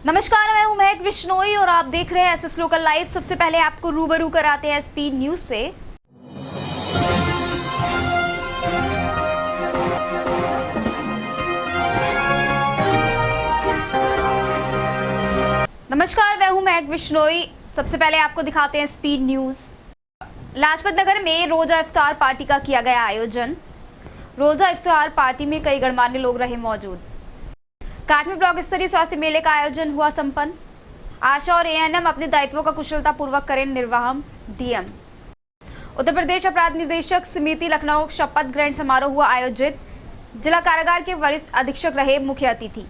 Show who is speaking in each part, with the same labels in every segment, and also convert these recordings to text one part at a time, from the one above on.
Speaker 1: नमस्कार, मैं हूं महक विश्नोई और आप देख रहे हैं एसएस लोकल लाइव। सबसे पहले आपको रूबरू कराते हैं स्पीड न्यूज से। नमस्कार, मैं हूं महक विश्नोई। सबसे पहले आपको दिखाते हैं स्पीड न्यूज। लाजपत नगर में रोजा इफ्तार पार्टी का किया गया आयोजन। रोजा इफ्तार पार्टी में कई गणमान्य लोग रहे मौजूद। काट में ब्लॉक स्तरीय स्वास्थ्य मेले का आयोजन हुआ संपन्न। आशा और एएनएम अपने दायित्वों का कुशलता पूर्वक करें निर्वहन, डीएम। उत्तर प्रदेश अपराध निदेशक समिति लखनऊ शपथ ग्रहण समारोह हुआ आयोजित। जिला कारागार के वरिष्ठ अधीक्षक रहे मुख्य अतिथि।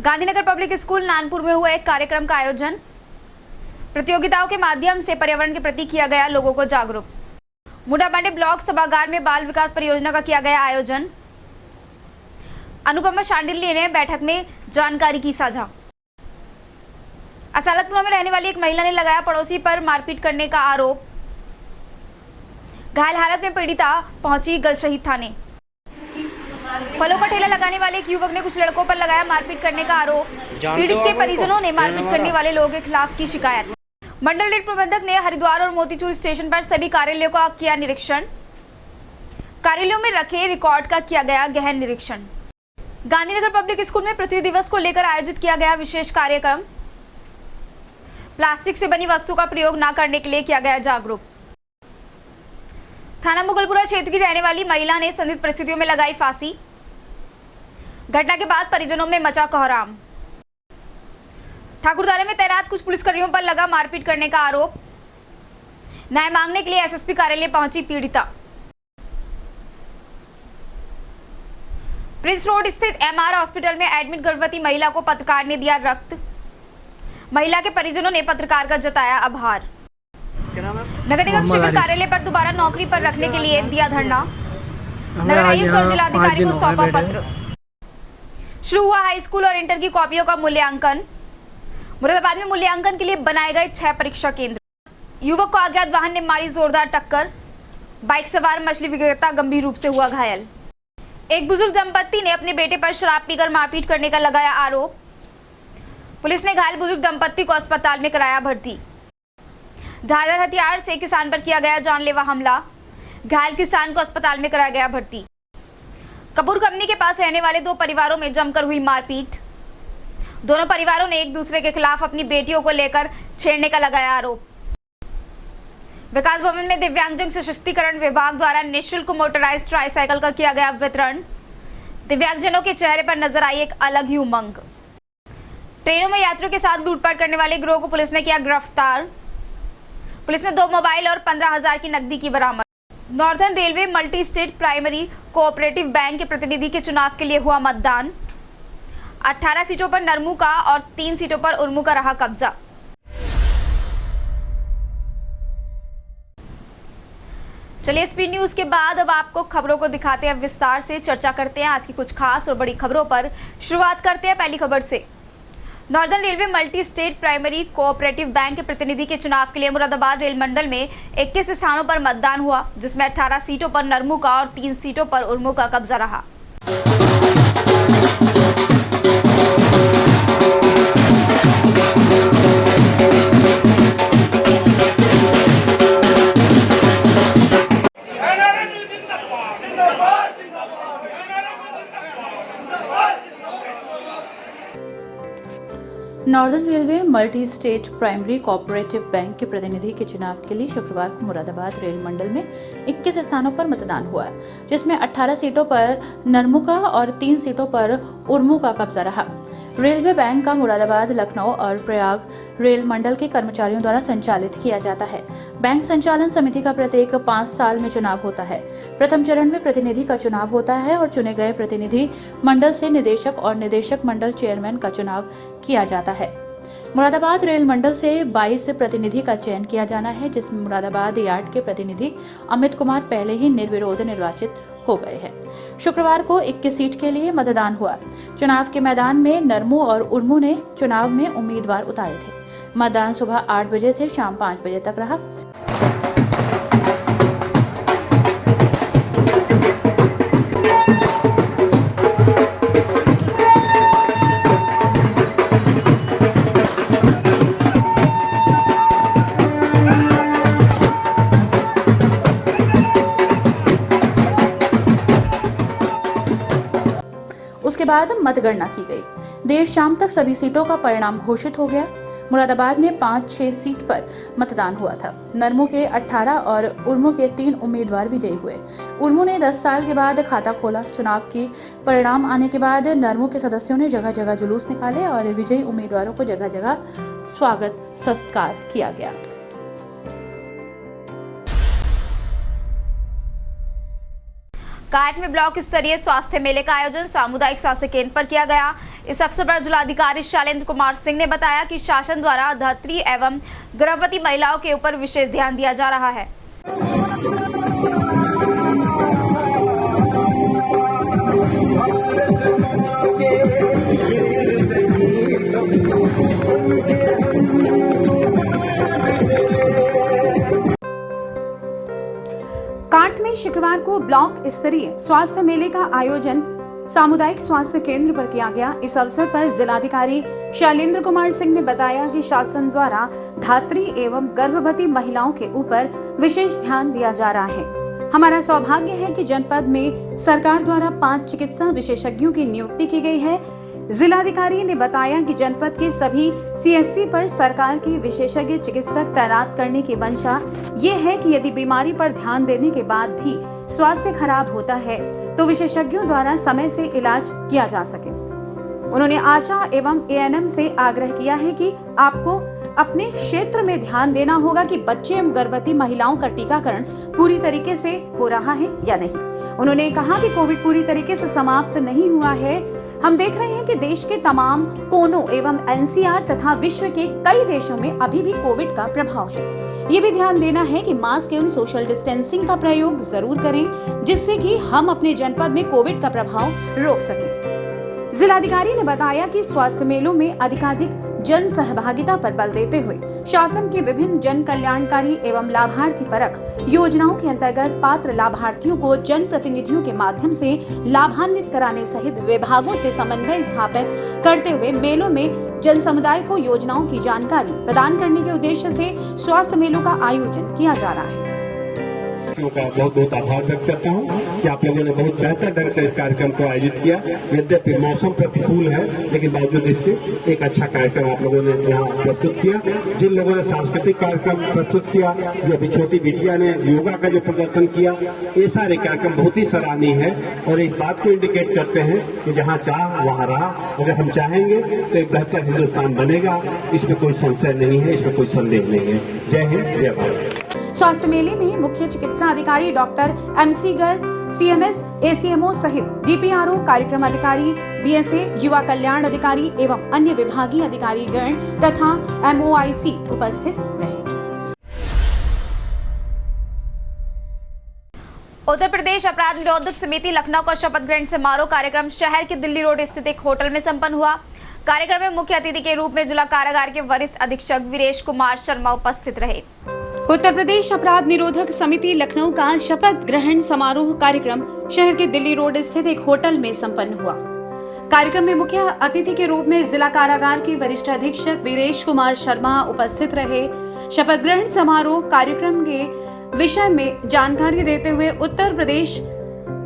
Speaker 1: गांधीनगर पब्लिक स्कूल नानपुर में हुआ एक कार्यक्रम का आयोजन। प्रतियोगिताओं के माध्यम से पर्यावरण के प्रति किया गया लोगों को जागरूक। मुंडाबांडी ब्लॉक सभागार में बाल विकास परियोजना का किया गया आयोजन। अनुपमा शांडिल्य ने बैठक में जानकारी की साझा। असालतपुर में रहने वाली एक महिला ने लगाया पड़ोसी पर मारपीट करने का आरोप। घायल हालत में पीड़िता पहुंची गलशहीद थाने। फलों का ठेला लगाने वाले एक युवक ने कुछ लड़कों पर लगाया मारपीट करने का आरोप। पीड़ित के परिजनों ने मारपीट करने वाले लोगों के खिलाफ की शिकायत। मंडल रेल प्रबंधक ने हरिद्वार और मोतीचूर स्टेशन पर सभी कार्यालयों का किया निरीक्षण। कार्यालयों में रखे रिकॉर्ड का किया गया गहन निरीक्षण। गांधीनगर पब्लिक स्कूल में पृथ्वी दिवस को लेकर आयोजित किया गया विशेष कार्यक्रम। प्लास्टिक से बनी वस्तु का प्रयोग न करने के लिए किया गया जागरूक। थाना मुगलपुरा क्षेत्र की रहने वाली महिला ने संदिग्ध परिस्थितियों में लगाई फांसी। घटना के बाद परिजनों में मचा कोहराम। ठाकुरद्वारा में तैनात कुछ पुलिसकर्मियों पर लगा मारपीट करने का आरोप। न्याय मांगने के लिए एसएसपी कार्यालय पहुंची पीड़िता। प्रिंस रोड स्थित एमआर हॉस्पिटल में एडमिट गर्भवती महिला को पत्रकार ने दिया रक्त। महिला के परिजनों ने पत्रकार का जताया आभार। नगर निगम शिविर कार्यालय पर दोबारा नौकरी पर रखने के लिए दिया धरना। नगर आयुक्त और जिलाधिकारी को सौंपा पत्र। शुरू हुआ हाई स्कूल और इंटर की कॉपियों का मूल्यांकन। मुरादाबाद में मूल्यांकन के लिए बनाए गए 6 परीक्षा केंद्र। युवक को अज्ञात वाहन ने मारी जोरदार टक्कर। बाइक सवार मछली विक्रेता गंभीर रूप से हुआ घायल। एक बुजुर्ग दंपत्ति ने अपने बेटे पर शराब पीकर मारपीट करने का लगाया आरोप। पुलिस ने घायल बुजुर्ग दंपत्ति को अस्पताल में कराया भर्ती। धारदार हथियार से किसान पर किया गया जानलेवा हमला। घायल किसान को अस्पताल में कराया गया भर्ती। कपूर कंपनी के पास रहने वाले 2 परिवारों में जमकर हुई मारपीट। दोनों परिवारों ने एक दूसरे के खिलाफ अपनी बेटियों को लेकर छेड़ने का लगाया आरोप। विकास भवन में दिव्यांगजन सशक्तिकरण विभाग द्वारा निःशुल्क मोटराइज्ड ट्राईसाइकिल का किया गया वितरण। दिव्यांगजनों के चेहरे पर नजर आई एक अलग ही उमंग। ट्रेनों में यात्रियों के साथ लूटपाट करने वाले गिरोह को पुलिस ने किया गिरफ्तार। पुलिस ने 2 मोबाइल और 15,000 की नकदी की बरामद। Northern railway multi state primary cooperative bank के प्रतिनिधि के चुनाव के लिए हुआ मतदान। 18 सीटों पर नरमू का और 3 सीटों पर उर्मू का रहा कब्जा। चलिए स्पीड न्यूज के बाद अब आपको खबरों को दिखाते हैं, विस्तार से चर्चा करते हैं आज की कुछ खास और बड़ी खबरों पर। शुरुआत करते हैं पहली खबर से। Northern railway multi state primary cooperative bank के प्रतिनिधि के चुनाव के लिए मुरादाबाद रेल मंडल में 21 स्थानों पर मतदान हुआ, जिसमें 18 सीटों पर नरमू का और 3 सीटों पर उर्मू का कब्जा रहा।
Speaker 2: Northern railway multi state primary cooperative bank के प्रतिनिधि के चुनाव के लिए शुक्रवार को मुरादाबाद रेल मंडल में 21 स्थानों पर मतदान हुआ, जिसमें 18 सीटों पर नरमू का और 3 सीटों पर उर्मू का कब्जा रहा। रेलवे बैंक का मुरादाबाद, लखनऊ और प्रयाग रेल मंडल के कर्मचारियों द्वारा संचालित किया जाता है। बैंक संचालन समिति का प्रत्येक 5 साल में चुनाव होता है। प्रथम चरण में प्रतिनिधि का चुनाव होता है और चुने गए प्रतिनिधि मंडल से निदेशक और निदेशक मंडल चेयरमैन का चुनाव किया जाता है। मुरादाबाद रेल मंडल से 22 प्रतिनिधि का चयन किया जाना है, जिसमें मुरादाबाद यार्ड के प्रतिनिधि अमित कुमार पहले ही निर्विरोध निर्वाचित हो गए हैं। शुक्रवार को 21 सीट के लिए मतदान हुआ। चुनाव के मैदान में नरमू और उर्मू ने चुनाव में उम्मीदवार उतारे थे। मतदान सुबह 8 बजे से शाम 5 बजे तक रहा। बाद मतगणना की गई। देर शाम तक सभी सीटों का परिणाम घोषित हो गया। मुरादाबाद में 5-6 सीट पर मतदान हुआ था। नरमू के 18 और उर्मू के 3 उम्मीदवार विजयी हुए। उर्मू ने 10 साल के बाद खाता खोला। चुनाव की परिणाम आने के बाद नरमू के सदस्यों ने जगह जगह जुलूस निकाले और विजयी उम्मीदवारों को जगह जगह स्वागत सत्कार किया गया।
Speaker 1: काट में ब्लॉक स्तरीय स्वास्थ्य मेले का आयोजन सामुदायिक स्वास्थ्य केंद्र पर किया गया। इस अवसर पर जिलाधिकारी शैलेंद्र कुमार सिंह ने बताया कि शासन द्वारा धात्री एवं गर्भवती महिलाओं के ऊपर विशेष ध्यान दिया जा रहा है।
Speaker 3: काट में शुक्रवार को ब्लॉक स्तरीय स्वास्थ्य मेले का आयोजन सामुदायिक स्वास्थ्य केंद्र पर किया गया। इस अवसर पर जिलाधिकारी शैलेंद्र कुमार सिंह ने बताया कि शासन द्वारा धात्री एवं गर्भवती महिलाओं के ऊपर विशेष ध्यान दिया जा रहा है। हमारा सौभाग्य है कि जनपद में सरकार द्वारा 5 चिकित्सा विशेषज्ञों की नियुक्ति की गई है। जिलाधिकारी ने बताया कि जनपद के सभी सीएचसी पर सरकार के विशेषज्ञ चिकित्सक तैनात करने की मंशा ये है कि यदि बीमारी पर ध्यान देने के बाद भी स्वास्थ्य खराब होता है तो विशेषज्ञों द्वारा समय से इलाज किया जा सके। उन्होंने आशा एवं एएनएम से आग्रह किया है कि आपको अपने क्षेत्र में ध्यान देना होगा कि बच्चे एवं गर्भवती महिलाओं का टीकाकरण पूरी तरीके से हो रहा है या नहीं। उन्होंने कहा कि कोविड पूरी तरीके से समाप्त नहीं हुआ है। हम देख रहे हैं कि देश के तमाम कोनों एवं एनसीआर तथा विश्व के कई देशों में अभी भी कोविड का प्रभाव है। ये भी ध्यान देना है कि मास्क एवं सोशल डिस्टेंसिंग का प्रयोग जरूर करें, जिससे कि हम अपने जनपद में कोविड का प्रभाव रोक सकें। जिलाधिकारी ने बताया कि स्वास्थ्य मेलों में अधिकाधिक जन सहभागिता पर बल देते हुए शासन की विभिन्न जन कल्याणकारी एवं लाभार्थी परक योजनाओं के अंतर्गत पात्र लाभार्थियों को जन प्रतिनिधियों के माध्यम से लाभान्वित कराने सहित विभागों से समन्वय स्थापित करते हुए मेलों में जन समुदाय को योजनाओं की जानकारी प्रदान करने के उद्देश्य से स्वास्थ्य मेलों का आयोजन किया जा रहा है।
Speaker 4: का बहुत बहुत आभार व्यक्त करता हूँ कि आप लोगों ने बहुत बेहतर ढंग से इस कार्यक्रम को आयोजित किया। यद्यपि मौसम प्रतिकूल है, लेकिन बावजूद इसके एक अच्छा कार्यक्रम आप लोगों ने यहाँ प्रस्तुत किया। जिन लोगों ने सांस्कृतिक कार्यक्रम प्रस्तुत किया, जो अभी छोटी बिटिया ने योगा का जो प्रदर्शन किया, ये सारे कार्यक्रम बहुत ही सराहनीय है और इस बात को इंडिकेट करते हैं कि जहाँ चाह वहाँ रहा। अगर हम चाहेंगे तो एक बेहतर हिंदुस्तान बनेगा, इसमें कोई संशय नहीं है, इसमें कोई संदेह नहीं है। जय हिंद, जय भारत।
Speaker 3: स्वास्थ्य मेले में मुख्य चिकित्सा अधिकारी doctor MC Garg, CMS, ACMO सहित डीपीआरओ, कार्यक्रम अधिकारी, बीएसए, युवा कल्याण अधिकारी एवं अन्य विभागीय अधिकारी गण तथा एमओआईसी उपस्थित रहे।
Speaker 1: उत्तर प्रदेश अपराध निरोधक समिति लखनऊ का शपथ ग्रहण समारोह कार्यक्रम शहर के दिल्ली रोड स्थित एक होटल में संपन्न हुआ। कार्यक्रम में मुख्य अतिथि के रूप में जिला कारागार के वरिष्ठ अधीक्षक वीरेश कुमार शर्मा उपस्थित रहे।
Speaker 3: उत्तर प्रदेश अपराध निरोधक समिति लखनऊ का शपथ ग्रहण समारोह कार्यक्रम शहर के दिल्ली रोड स्थित एक होटल में संपन्न हुआ। कार्यक्रम में मुख्य अतिथि के रूप में जिला कारागार के वरिष्ठ अधीक्षक वीरेश कुमार शर्मा उपस्थित रहे। शपथ ग्रहण समारोह कार्यक्रम के विषय में जानकारी देते हुए उत्तर प्रदेश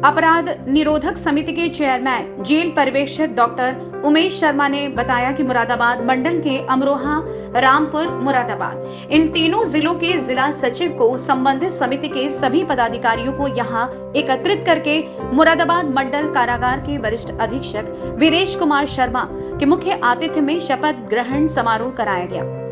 Speaker 3: अपराध निरोधक समिति के चेयरमैन जेल पर्यवेक्षक डॉक्टर उमेश शर्मा ने बताया कि मुरादाबाद मंडल के अमरोहा, रामपुर, मुरादाबाद इन तीनों जिलों के जिला सचिव को संबंधित समिति के सभी पदाधिकारियों को यहां एकत्रित करके मुरादाबाद मंडल कारागार के वरिष्ठ अधीक्षक वीरेश कुमार शर्मा के मुख्य आतिथ्य में शपथ ग्रहण समारोह कराया गया।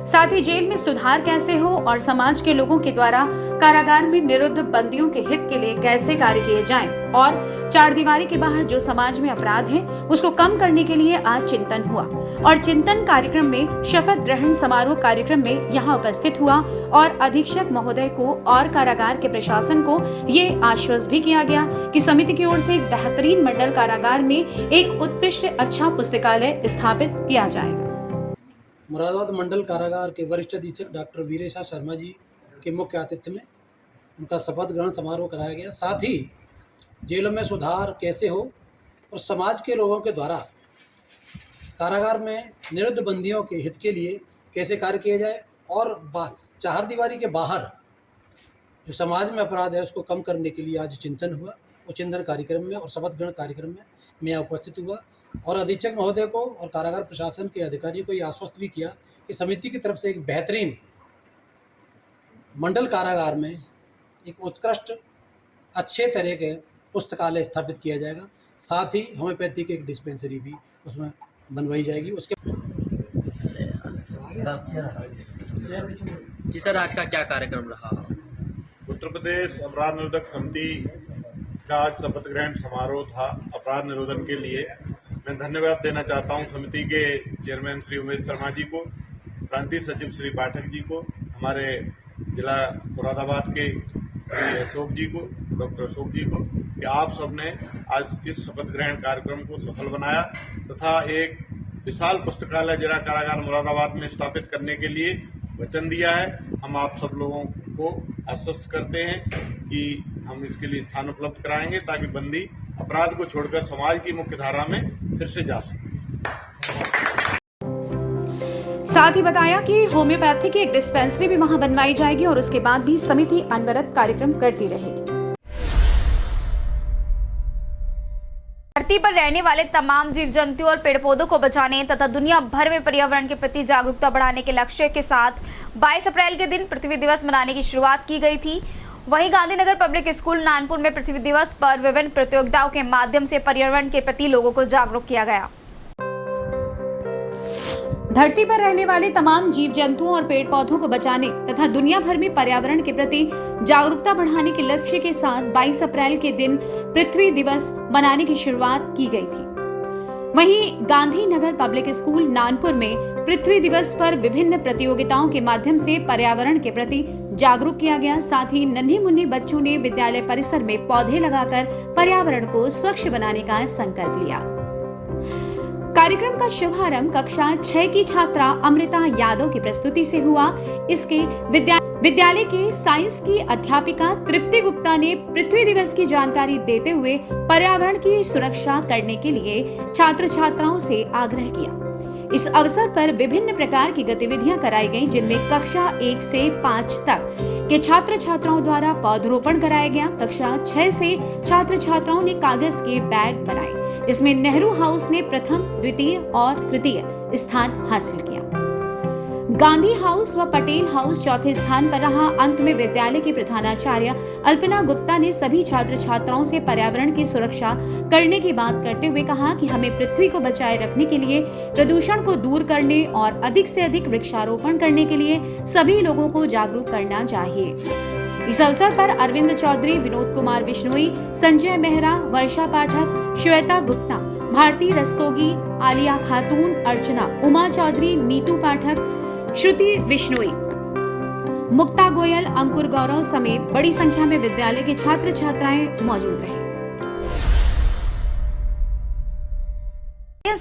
Speaker 3: साथ ही जेल में सुधार कैसे हो और समाज के लोगों के द्वारा कारागार में निरुद्ध बंदियों के हित के लिए कैसे कार्य किए जाएं और चार दीवारी के बाहर जो समाज में अपराध है उसको कम करने के लिए आज चिंतन हुआ। और चिंतन कार्यक्रम में शपथ ग्रहण समारोह कार्यक्रम में यहाँ उपस्थित हुआ और अधीक्षक महोदय को और कारागार के प्रशासन को ये आश्वस्त भी किया गया कि समिति की ओर से एक बेहतरीन मंडल कारागार में एक उत्कृष्ट अच्छा पुस्तकालय स्थापित किया जाएगा।
Speaker 5: मुरादाबाद मंडल कारागार के वरिष्ठ अधीक्षक डॉक्टर वीरेश शर्मा जी के मुख्य आतिथ्य में उनका शपथ ग्रहण समारोह कराया गया। साथ ही जेलों में सुधार कैसे हो और समाज के लोगों के द्वारा कारागार में निरुद्ध बंदियों के हित के लिए कैसे कार्य किया जाए और चार दीवारी के बाहर जो समाज में अपराध है उसको कम करने के लिए आज चिंतन हुआ। वो चिंतन कार्यक्रम में और शपथ ग्रहण कार्यक्रम में मैं उपस्थित हुआ। और अधीक्षक महोदय को और कारागार प्रशासन के अधिकारियों को ये आश्वस्त भी किया कि समिति की तरफ से एक बेहतरीन मंडल कारागार में एक उत्कृष्ट अच्छे तरह के पुस्तकालय स्थापित किया जाएगा। साथ ही होम्योपैथी की एक डिस्पेंसरी भी उसमें बनवाई जाएगी। उसके
Speaker 6: जी सर, आज का क्या कार्यक्रम रहा?
Speaker 7: उत्तर प्रदेश अपराध निरोधक समिति का आज शपथ ग्रहण समारोह था। अपराध निरोधन के लिए मैं धन्यवाद देना चाहता हूं समिति के चेयरमैन श्री उमेश शर्मा जी को, प्रांतीय सचिव श्री पाठक जी को, हमारे जिला मुरादाबाद के श्री अशोक जी को, डॉक्टर अशोक जी को, कि आप सबने आज इस शपथ ग्रहण कार्यक्रम को सफल बनाया तथा एक विशाल पुस्तकालय जिला कारागार मुरादाबाद में स्थापित करने के लिए वचन दिया है। हम आप सब लोगों को आश्वस्त करते हैं कि हम इसके लिए स्थान उपलब्ध कराएंगे ताकि बंदी अपराध को छोड़कर समाज की मुख्य धारा में फिर से जा सके।
Speaker 3: साथ ही बताया कि होम्योपैथी की एक डिस्पेंसरी भी वहां बनवाई जाएगी और उसके बाद भी समिति अनवरत कार्यक्रम करती रहेगी।
Speaker 1: धरती पर रहने वाले तमाम जीव जंतुओं और पेड़ पौधों को बचाने तथा दुनिया भर में पर्यावरण के प्रति जागरूकता बढ़ाने के लक्ष्य के साथ 22 अप्रैल के दिन पृथ्वी दिवस मनाने की शुरुआत की गई थी। वहीं गांधीनगर पब्लिक स्कूल नानपुर में पृथ्वी दिवस पर विभिन्न प्रतियोगिताओं के माध्यम से पर्यावरण के प्रति लोगों को जागरूक किया गया।
Speaker 3: धरती पर रहने वाले तमाम जीव जंतुओं और पेड़ पौधों को बचाने तथा दुनिया भर में पर्यावरण के प्रति जागरूकता बढ़ाने के लक्ष्य के साथ 22 अप्रैल के दिन पृथ्वी दिवस मनाने की शुरुआत की गई थी। वहीं गांधीनगर पब्लिक स्कूल नानपुर में पृथ्वी दिवस पर विभिन्न प्रतियोगिताओं के माध्यम से पर्यावरण के प्रति जागरूक किया गया। साथ ही नन्हे मुन्ने बच्चों ने विद्यालय परिसर में पौधे लगाकर पर्यावरण को स्वच्छ बनाने का संकल्प लिया। कार्यक्रम का शुभारंभ कक्षा 6 की छात्रा अमृता यादव की प्रस्तुति से हुआ। इसके विद्यालय के साइंस की अध्यापिका तृप्ति गुप्ता ने पृथ्वी दिवस की जानकारी देते हुए पर्यावरण की सुरक्षा करने के लिए छात्र छात्राओं से आग्रह किया। इस अवसर पर विभिन्न प्रकार की गतिविधियां कराई गईं, जिनमें कक्षा 1 से 5 तक के छात्र छात्राओं द्वारा पौधरोपण कराया गया। कक्षा 6 से छात्र छात्राओं ने कागज के बैग बनाए। इसमें नेहरू हाउस ने प्रथम, द्वितीय और तृतीय स्थान हासिल किया। गांधी हाउस व पटेल हाउस चौथे स्थान पर रहा। अंत में विद्यालय की प्रधानाचार्य अल्पना गुप्ता ने सभी छात्र छात्राओं से पर्यावरण की सुरक्षा करने की बात करते हुए कहा कि हमें पृथ्वी को बचाए रखने के लिए, प्रदूषण को दूर करने और अधिक से अधिक वृक्षारोपण करने के लिए सभी लोगों को जागरूक करना चाहिए। इस अवसर पर अरविंद चौधरी, विनोद कुमार बिश्नोई, संजय मेहरा, वर्षा पाठक, श्वेता गुप्ता, भारती रस्तोगी, आलिया खातून, अर्चना, उमा चौधरी, नीतू पाठक, श्रुति बिश्नोई, मुक्ता गोयल, अंकुर गौरव समेत बड़ी संख्या में विद्यालय के छात्र छात्राएं मौजूद रहे।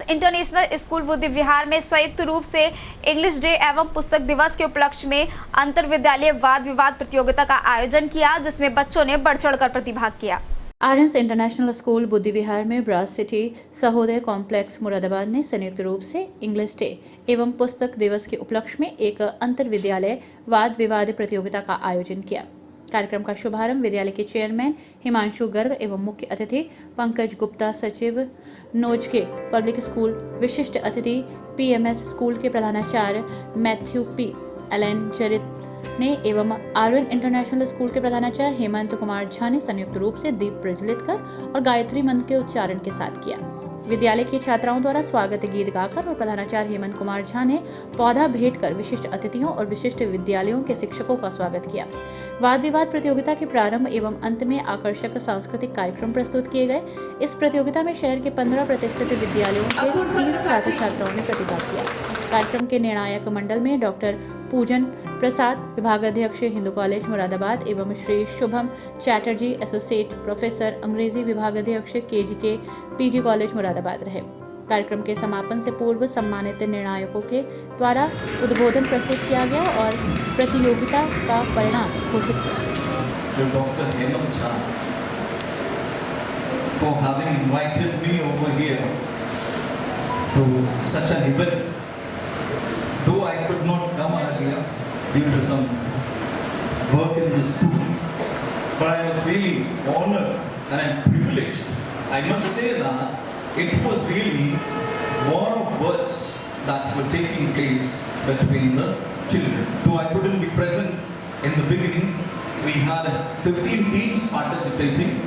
Speaker 1: इंटरनेशनल स्कूल बुद्धि विहार में संयुक्त रूप से इंग्लिश डे एवं पुस्तक दिवस के उपलक्ष्य में अंतर विद्यालय वाद विवाद प्रतियोगिता का आयोजन किया, जिसमें बच्चों ने बढ़ चढ़कर प्रतिभाग किया।
Speaker 2: Aryans international school Buddhi Vihar में brass city Sahodaya complex Moradabad ने संयुक्त रूप से इंग्लिश डे एवं पुस्तक दिवस के उपलक्ष्य में एक अंतर विद्यालय वाद विवाद प्रतियोगिता का आयोजन किया। कार्यक्रम का शुभारंभ विद्यालय के चेयरमैन हिमांशु गर्ग एवं मुख्य अतिथि पंकज गुप्ता, सचिव नोजके पब्लिक स्कूल, विशिष्ट अतिथि पीएमएस स्कूल के प्रधानाचार्य मैथ्यू पी एलन चरित ने एवं आर्यन इंटरनेशनल स्कूल के प्रधानाचार्य हेमंत कुमार झा ने संयुक्त रूप से दीप प्रज्वलित कर और गायत्री मंत्र के उच्चारण के साथ किया। विद्यालय की छात्राओं द्वारा स्वागत गीत गाकर और प्रधानाचार्य हेमंत कुमार झा ने पौधा भेंट कर विशिष्ट अतिथियों और विशिष्ट विद्यालयों के शिक्षकों का स्वागत किया। वाद विवाद प्रतियोगिता के प्रारंभ एवं अंत में आकर्षक सांस्कृतिक कार्यक्रम प्रस्तुत किए गए। इस प्रतियोगिता में शहर के 15 प्रतिष्ठित विद्यालयों के 30 छात्र छात्राओं ने प्रतिभाग किया। कार्यक्रम के निर्णायक मंडल में डॉक्टर पूजन प्रसाद, विभागाध्यक्ष हिंदू कॉलेज मुरादाबाद एवं श्री शुभम चैटर्जी, एसोसिएट प्रोफेसर अंग्रेजी विभागाध्यक्ष केजीके पीजी कॉलेज मुरादाबाद रहे। कार्यक्रम के समापन से पूर्व सम्मानित निर्णायकों के द्वारा उद्बोधन प्रस्तुत किया गया और प्रतियोगिता का परिणाम घोषित किया।
Speaker 8: Doctor Hemant Jha for having invited me over here to such an event. Though I could not come earlier due to some work in the school, but I was really honored and I'm privileged. I must say that it was really war of words that were taking place between the children. Though I couldn't be present in the beginning, we had 15 teams participating,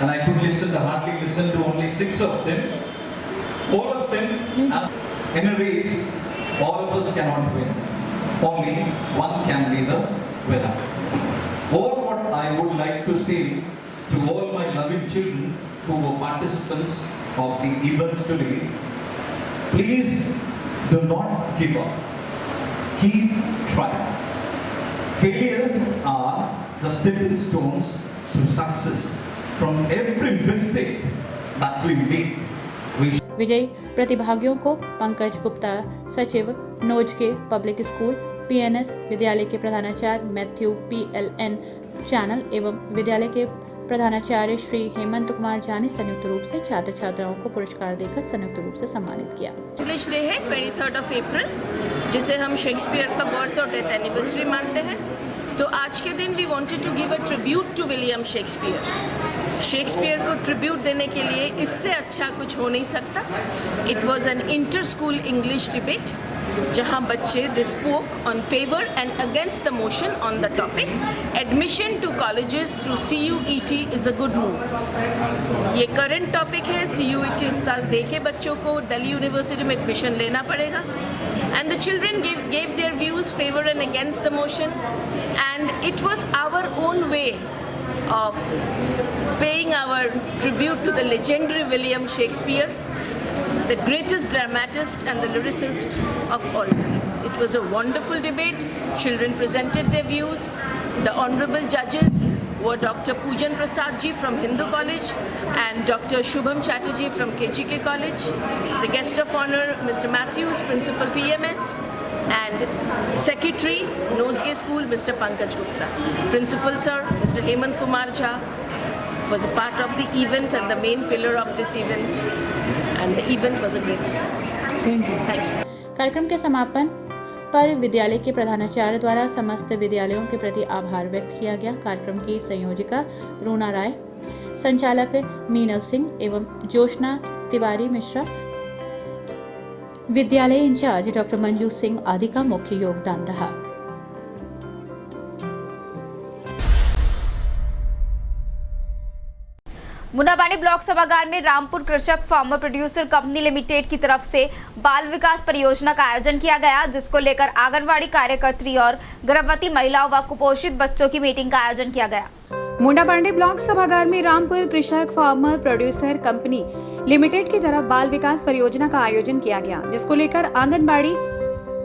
Speaker 8: and I could hardly listen to only 6 of them. All of them, in a race, all of us cannot win. Only one can be the winner. All what I would like to say to all my loving children who were participants of the event today, please do not give up. Keep trying. Failures are the stepping stones to success. From every mistake that we make, we
Speaker 2: विजयी प्रतिभागियों को पंकज गुप्ता, सचिव नोजके public school PNS विद्यालय के प्रधानाचार्य Matthew पीएलएन channel एवं विद्यालय के प्रधानाचार्य श्री हेमंत कुमार झा ने संयुक्त रूप से छात्र छात्राओं को पुरस्कार देकर संयुक्त रूप से सम्मानित किया।
Speaker 9: इंग्लिश डे है 23 अप्रैल, जिसे हम शेक्सपियर का बर्थ और डेथ एनिवर्सरी मानते हैं। तो आज के दिन we wanted to give a tribute to William Shakespeare. Shakespeare को ट्रिब्यूट देने के लिए इससे अच्छा कुछ हो नहीं सकता। It was an inter school English debate जहां बच्चे they spoke on favour and against the motion on the topic admission to colleges through CUET is a good move. ये करंट टॉपिक है। CUET इस साल दे के बच्चों को दिल्ली यूनिवर्सिटी में एडमिशन लेना पड़ेगा। And the children gave their views favor and against the motion, and it was our own way of paying our tribute to the legendary William Shakespeare, the greatest dramatist and the lyricist of all times. It was a wonderful debate. Children presented their views. The honorable judges were Dr. Pujan Prasad ji from Hindu College and Dr. Shubham Chatterjee from KGK College. The guest of honor, Mr. Matthews, Principal PMS, and Secretary, Nosge School, Mr. Pankaj Gupta. Principal Sir, Mr. Hemant Kumar Jha, was a part of the event and the main pillar of this event, and the event was a great success. Thank you. Thank you.
Speaker 2: कार्यक्रम के समापन पर विद्यालय के प्रधानाचार्य द्वारा समस्त विद्यालयों के प्रति आभार व्यक्त किया गया। कार्यक्रम की संयोजिका रूना राय, संचालक मीनल सिंह एवं जोशना तिवारी मिश्रा, विद्यालय इंचार्ज डॉक्टर मंजू सिंह आदि का मुख्य योगदान रहा।
Speaker 1: मुनाबानी ब्लॉक सभागार में रामपुर कृषक फार्मर प्रोड्यूसर कंपनी लिमिटेड की तरफ से बाल विकास परियोजना का आयोजन किया गया, जिसको लेकर आंगनवाड़ी कार्यकर्त्री और गर्भवती महिलाओं व कुपोषित बच्चों की मीटिंग का आयोजन किया गया।
Speaker 3: मुंडापांडे ब्लॉक सभागार में रामपुर कृषक फार्मर प्रोड्यूसर कंपनी लिमिटेड की तरफ बाल विकास परियोजना का आयोजन किया गया, जिसको लेकर आंगनबाड़ी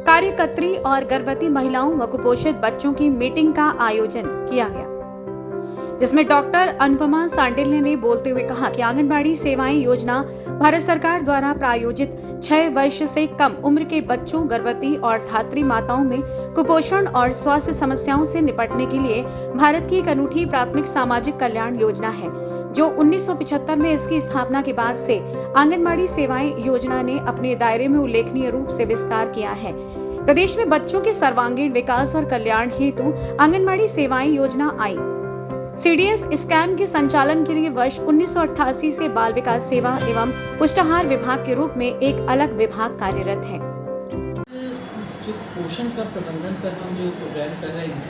Speaker 3: कार्यकर्त्री और गर्भवती महिलाओं व कुपोषित बच्चों की मीटिंग का आयोजन किया गया, जिसमें डॉक्टर अनुपमा सांडिल्य ने बोलते हुए कहा कि आंगनबाड़ी सेवाएं योजना भारत सरकार द्वारा प्रायोजित 6 वर्ष से कम उम्र के बच्चों, गर्भवती और धात्री माताओं में कुपोषण और स्वास्थ्य समस्याओं से निपटने के लिए भारत की एक अनूठी प्राथमिक सामाजिक कल्याण योजना है, जो 1975 में इसकी स्थापना के बाद से आंगनबाड़ी सेवाएं योजना ने अपने दायरे में उल्लेखनीय रूप से विस्तार किया है। प्रदेश में बच्चों के सर्वांगीण विकास और कल्याण हेतु आंगनबाड़ी सेवाएं योजना आई। CDS स्कैम के संचालन के लिए वर्ष 1988 से बाल विकास सेवा एवं पुष्टाहार विभाग के रूप में एक अलग विभाग कार्यरत है।
Speaker 10: जो पोषण का प्रबंधन पर हम जो प्रोग्राम कर रहे हैं,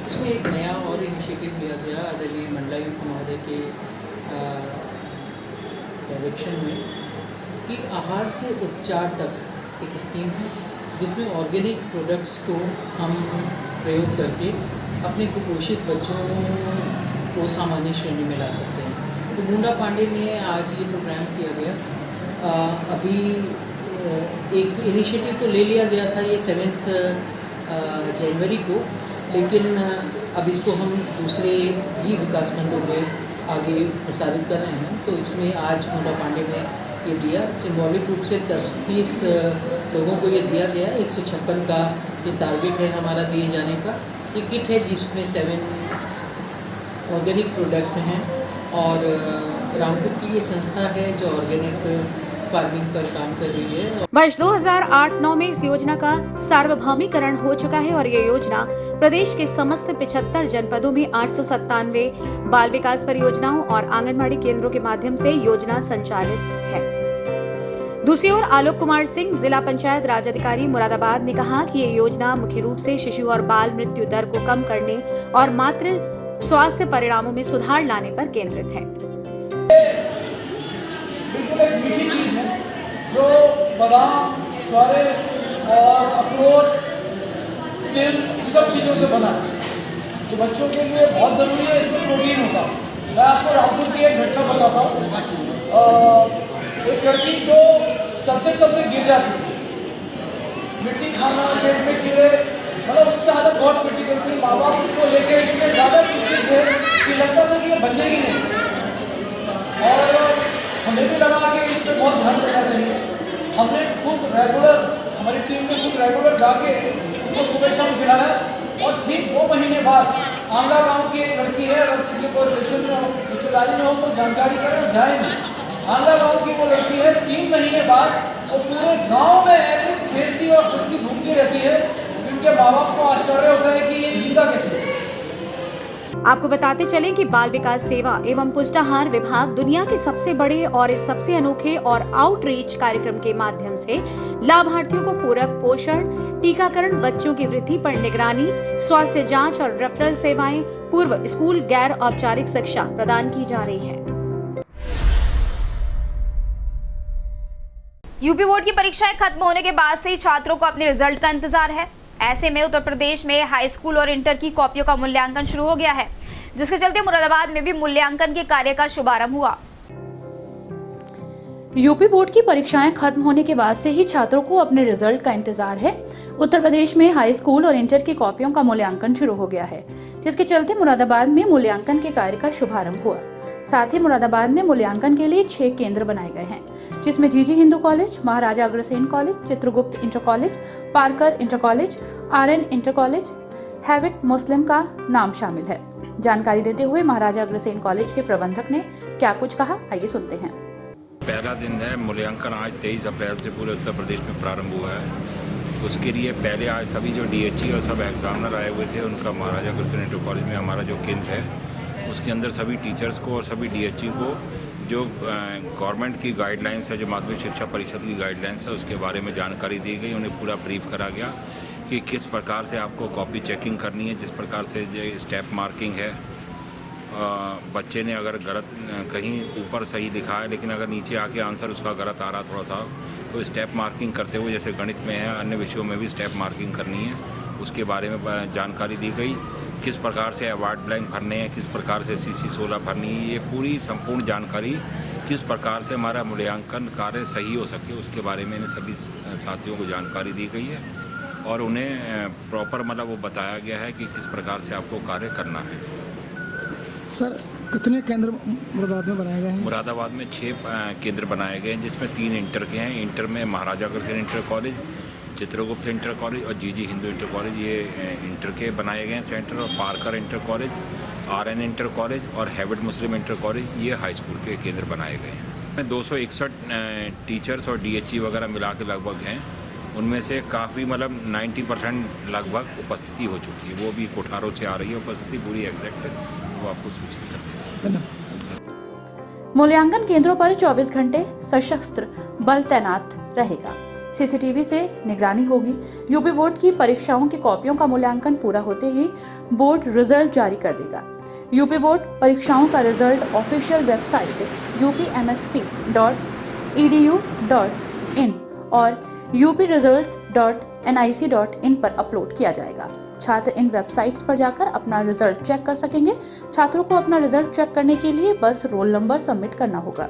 Speaker 10: उसमें एक नया और इनिशिएटिव लिया गया आदरणीय मंडलायुक्त महोदय के डायरेक्शन में कि आहार से उपचार तक एक स्कीम है, जिसमें ऑर्गेनिक प्रोडक्ट्स को हम प्रयोग करके अपने कुपोषित बच्चों को सामान्य श्रेणी में ला सकते हैं। तो मुंडापांडे में आज ये प्रोग्राम किया गया। अभी एक इनिशिएटिव तो ले लिया गया था ये 7 जनवरी को, लेकिन अब इसको हम दूसरे भी विकास खंडों में आगे प्रसारित कर रहे हैं। तो इसमें आज मुंडापांडे में ये दिया, सिंबॉलिक रूप से 30 लोगों को ये दिया गया। 156 का ये टारगेट है हमारा दिए जाने का। ये किट है जिसमें 7 ऑर्गेनिक प्रोडक्ट हैं और रामपुर की ये संस्था है जो ऑर्गेनिक फार्मिंग पर काम कर रही है।
Speaker 3: वर्ष 2008-9 में इस योजना का सार्वभौमिकरण हो चुका है और ये योजना प्रदेश के समस्त 75 जनपदों में 897 बाल विकास परियोजनाओं और आंगनबाड़ी केंद्रों के माध्यम से योजना संचालित है। दूसरी ओर आलोक कुमार सिंह, जिला पंचायत राज अधिकारी मुरादाबाद ने कहा कि ये योजना मुख्य रूप से शिशु और बाल मृत्यु दर को कम करने और मातृ स्वास्थ्य परिणामों में सुधार लाने पर केंद्रित है।
Speaker 11: बिल्कुल एक मीठी चीज है जो बादाम, ज्वारे और अखरोट, तिल सब चीज़ों से बना है, जो बच्चों के लिए बहुत ज़रूरी है। इसमें प्रोटीन होता है। मैं आपको रामपुर की एक घटना बताता हूँ। एक लड़की जो चलते चलते गिर जाती थी, मिट्टी खाना, पेट में कीड़े, मतलब उसकी हालत बहुत क्रिटिकल थी। माँ बाप उसको लेके इतने ज़्यादा चिंतित थे कि लगता था कि ये बचेगी नहीं। और हमें भी लगा कि इस पर बहुत ध्यान देना चाहिए। हमने खुद रेगुलर, हमारी टीम ने खुद रेगुलर जाके उनको सुबह शाम खिलाया। और ठीक 2 महीने बाद आंगला गांव की एक लड़की है, अगर किसी को रिलेशन में हो, रिश्तेदारी में हो तो जानकारी करें, जाएंगे। आंगला गांव की वो लड़की है, 3 महीने बाद वो पूरे गांव में ऐसे खेलती और खुशकी घूमती रहती है, उनके माँ बाप को आश्चर्य होता है कि ये जीता कैसे।
Speaker 3: आपको बताते चलें कि बाल विकास सेवा एवं पुष्टाहार विभाग दुनिया के सबसे बड़े और इस सबसे अनोखे और आउटरीच कार्यक्रम के माध्यम से लाभार्थियों को पूरक पोषण, टीकाकरण, बच्चों की वृद्धि पर निगरानी, स्वास्थ्य जांच और रेफरल सेवाएं, पूर्व स्कूल गैर औपचारिक शिक्षा प्रदान की जा रही है।
Speaker 1: यूपी बोर्ड की परीक्षाएं खत्म होने के बाद से ही छात्रों को अपने रिजल्ट का इंतजार है। ऐसे में उत्तर प्रदेश में हाई स्कूल और इंटर की कॉपियों का मूल्यांकन शुरू हो गया है, जिसके चलते मुरादाबाद में भी मूल्यांकन के कार्य का शुभारंभ हुआ।
Speaker 2: यूपी बोर्ड की परीक्षाएं खत्म होने के बाद से ही छात्रों को अपने रिजल्ट का इंतजार है। उत्तर प्रदेश में हाई स्कूल और इंटर की कॉपियों का मूल्यांकन शुरू हो गया है, जिसके चलते मुरादाबाद में मूल्यांकन के कार्य का शुभारंभ हुआ। साथ ही मुरादाबाद में मूल्यांकन के लिए 6 केंद्र बनाए गए हैं, जिसमें GG Hindu college, Maharaja Agrasen college, Chitragupta inter college, Parker inter college, RN inter college, Hewett Muslim का नाम शामिल है। जानकारी देते हुए महाराजा अग्रसेन कॉलेज के प्रबंधक ने क्या कुछ कहा, आइए सुनते हैं।
Speaker 12: पहला दिन है मूल्यांकन। आज 23 अप्रैल से पूरे उत्तर प्रदेश में प्रारंभ हुआ है। उसके लिए पहले आज सभी जो डीएचई और सब एग्जामिनर आए हुए थे, उनका महाराजा अग्रसेन इंटर कॉलेज में हमारा जो केंद्र है, उसके अंदर सभी टीचर्स को और सभी डीएचई को जो गवर्नमेंट की गाइडलाइंस है, जो माध्यमिक शिक्षा परिषद की गाइडलाइंस है, उसके बारे में जानकारी दी गई। उन्हें पूरा ब्रीफ करा गया कि किस प्रकार से आपको कॉपी चेकिंग करनी है, जिस प्रकार से जो स्टेप मार्किंग है। बच्चे ने अगर गलत कहीं ऊपर सही लिखा है, लेकिन अगर नीचे आके आंसर उसका गलत आ रहा थोड़ा सा, तो स्टेप मार्किंग करते हुए, जैसे गणित में है, अन्य विषयों में भी स्टेप मार्किंग करनी है, उसके बारे में जानकारी दी गई। किस प्रकार से अवार्ड ब्लैंक भरने हैं, किस प्रकार से CC 16 भरनी है, ये पूरी संपूर्ण जानकारी किस प्रकार से हमारा मूल्यांकन कार्य सही हो सके, उसके बारे में इन्हें सभी साथियों को जानकारी दी गई है। और उन्हें प्रॉपर मतलब वो बताया गया है कि किस प्रकार से आपको कार्य करना है।
Speaker 11: सर, कितने केंद्र मुरादाबाद में बनाए गए हैं? मुरादाबाद
Speaker 12: में 6 केंद्र बनाए गए हैं, जिसमें 3 इंटर के हैं। इंटर में Maharaja Agrasen inter college, Chitragupta inter college और जीजी हिंदू इंटर कॉलेज, ये इंटर के बनाए गए हैं सेंटर। और Parker inter college, RN inter college और हैविट मुस्लिम इंटर कॉलेज, ये हाई स्कूल के केंद्र बनाए गए हैं। 261 टीचर्स और डीएचई वगैरह मिला के लगभग हैं। उनमें से काफ़ी मतलब 90% लगभग उपस्थिति हो चुकी है। वो भी कोठारों से आ रही है उपस्थिति, पूरी एग्जैक्ट वो आपको सूचित कर देंगे।
Speaker 2: मूल्यांकन केंद्रों पर 24 घंटे सशस्त्र बल तैनात रहेगा। सीसीटीवी से निगरानी होगी। यूपी बोर्ड की परीक्षाओं की कॉपियों का मूल्यांकन पूरा होते ही बोर्ड रिजल्ट जारी कर देगा। यूपी बोर्ड परीक्षाओं का रिजल्ट ऑफिशियल वेबसाइट upmsp.edu.in और upresults.nic.in पर अपलोड किया जाएगा। छात्र इन वेबसाइट्स पर जाकर अपना रिजल्ट चेक कर सकेंगे। छात्रों को अपना रिजल्ट चेक करने के लिए बस रोल नंबर सबमिट करना होगा।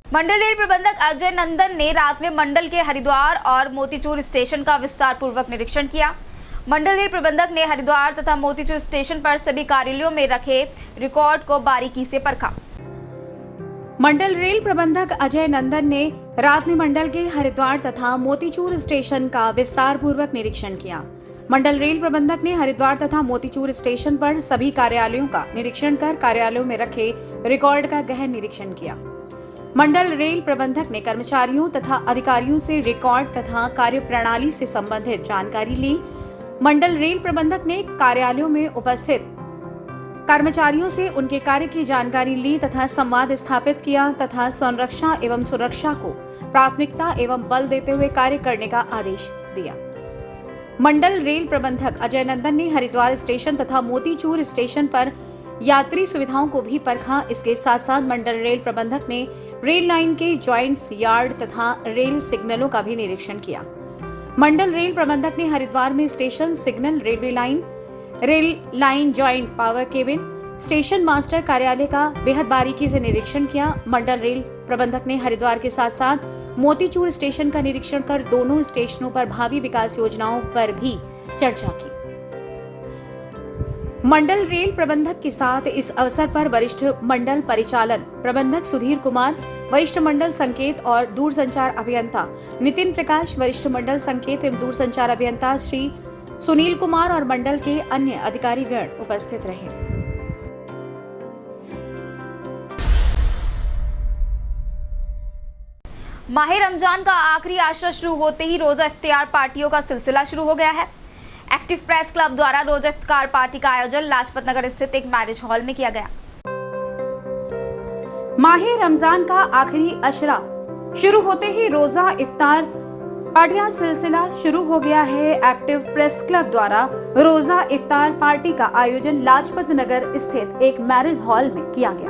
Speaker 1: मंडल रेल प्रबंधक अजय नंदन ने रात में मंडल के हरिद्वार और मोतीचूर स्टेशन का विस्तार पूर्वक निरीक्षण किया। मंडल रेल प्रबंधक ने हरिद्वार तथा मोतीचूर स्टेशन पर सभी कार्यालयों में रखे रिकॉर्ड को बारीकी से परखा।
Speaker 3: मंडल रेल प्रबंधक अजय नंदन ने रात में मंडल के हरिद्वार तथा मोतीचूर स्टेशन का विस्तार पूर्वक निरीक्षण किया। मंडल रेल प्रबंधक ने हरिद्वार तथा मोतीचूर स्टेशन पर सभी कार्यालयों का निरीक्षण कर कार्यालयों में रखे रिकॉर्ड का गहन निरीक्षण किया। मंडल रेल प्रबंधक ने कर्मचारियों तथा अधिकारियों से रिकॉर्ड तथा कार्य प्रणाली से संबंधित जानकारी ली। मंडल रेल प्रबंधक ने कार्यालयों में उपस्थित कर्मचारियों से उनके कार्य की जानकारी ली तथा संवाद स्थापित किया तथा संरक्षा एवं सुरक्षा को प्राथमिकता एवं बल देते हुए कार्य करने का आदेश दिया। मंडल रेल प्रबंधक अजय नंदन ने हरिद्वार स्टेशन तथा मोतीचूर स्टेशन पर यात्री सुविधाओं को भी परखा। इसके साथ साथ मंडल रेल प्रबंधक ने रेल लाइन के जॉइंट्स, यार्ड तथा रेल सिग्नलों का भी निरीक्षण किया। मंडल रेल प्रबंधक ने हरिद्वार में station signal, rail line joint power cabin, station master कार्यालय का बेहद बारीकी से निरीक्षण किया। मंडल रेल प्रबंधक ने हरिद्वार के साथ साथ मोतीचूर स्टेशन का निरीक्षण कर दोनों स्टेशनों पर भावी विकास योजनाओं पर भी चर्चा की। मंडल रेल प्रबंधक के साथ इस अवसर पर वरिष्ठ मंडल परिचालन प्रबंधक सुधीर कुमार, वरिष्ठ मंडल संकेत और दूरसंचार अभियंता नितिन प्रकाश, वरिष्ठ मंडल संकेत एवं दूरसंचार अभियंता श्री सुनील कुमार और मंडल के अन्य अधिकारीगण उपस्थित रहे।
Speaker 1: माह रमजान का आखिरी आशरा शुरू होते ही रोजा इफ्तियार पार्टियों का सिलसिला शुरू हो गया है। एक्टिव प्रेस क्लब द्वारा रोजा इफ्तियार पार्टी का आयोजन लाजपत नगर स्थित एक मैरिज हॉल में किया गया।
Speaker 3: माह रमजान का आखिरी अशरा शुरू होते ही रोजा इफ्तार पार्टियां सिलसिला शुरू हो गया है। एक्टिव प्रेस क्लब द्वारा रोजा इफ्तार पार्टी का आयोजन लाजपत नगर स्थित एक मैरिज हॉल में किया गया।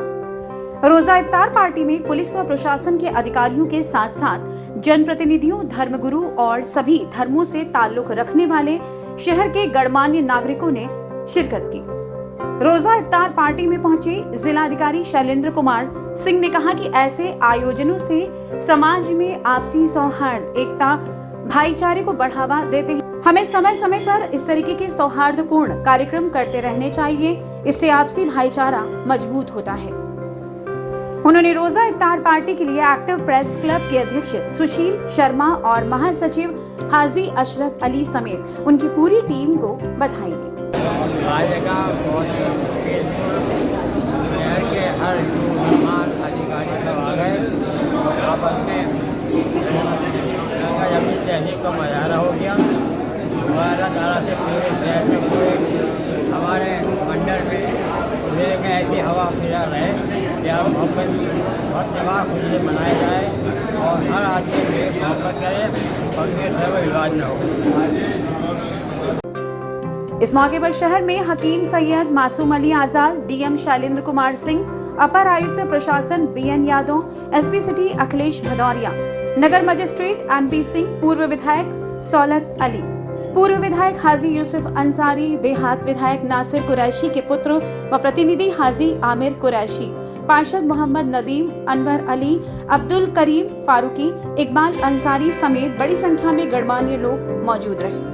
Speaker 3: रोजा इफ्तार पार्टी में पुलिस व प्रशासन के अधिकारियों के साथ साथ जनप्रतिनिधियों, धर्मगुरु और सभी धर्मों से ताल्लुक रखने वाले शहर के गणमान्य नागरिकों ने शिरकत की। रोजा इफ्तार पार्टी में पहुंचे जिलाधिकारी शैलेंद्र कुमार सिंह ने कहा कि ऐसे आयोजनों से समाज में आपसी सौहार्द, एकता, भाईचारे को बढ़ावा देते हैं। हमें समय समय पर इस तरीके के सौहार्दपूर्ण कार्यक्रम करते रहने चाहिए। इससे आपसी भाईचारा मजबूत होता है। उन्होंने रोजा इफ्तार पार्टी के लिए एक्टिव प्रेस क्लब के अध्यक्ष सुशील शर्मा और महासचिव हाजी अशरफ अली समेत उनकी पूरी टीम को बधाई दी।
Speaker 13: आज का बहुत शहर के हर अधिकारी सब आ गए और आपस में जमीन तहसील का मुजाहरा हो गया। अल्लाह ताला से पूरे शहर में, पूरे हमारे मंडल में जिले में ऐसी हवा फिजा रहे, प्यार मोहब्बत हर त्यौहार खुशी से मनाया जाए और हर आदमी में मोहब्बत करे और ये विवाद न हो।
Speaker 3: इस मौके पर शहर में हकीम सैयद मासूम अली आजाद, डीएम शैलेंद्र कुमार सिंह, अपर आयुक्त प्रशासन BN Yadav, SP city Akhilesh Bhadauria, नगर मजिस्ट्रेट एमपी सिंह, पूर्व विधायक सौलत अली, पूर्व विधायक हाजी यूसुफ अंसारी, देहात विधायक नासिर कुरैशी के पुत्र व प्रतिनिधि हाजी आमिर कुरैशी, पार्षद मोहम्मद नदीम, अनवर अली, अब्दुल करीम फारूकी, इकबाल अंसारी समेत बड़ी संख्या में गणमान्य लोग मौजूद रहे।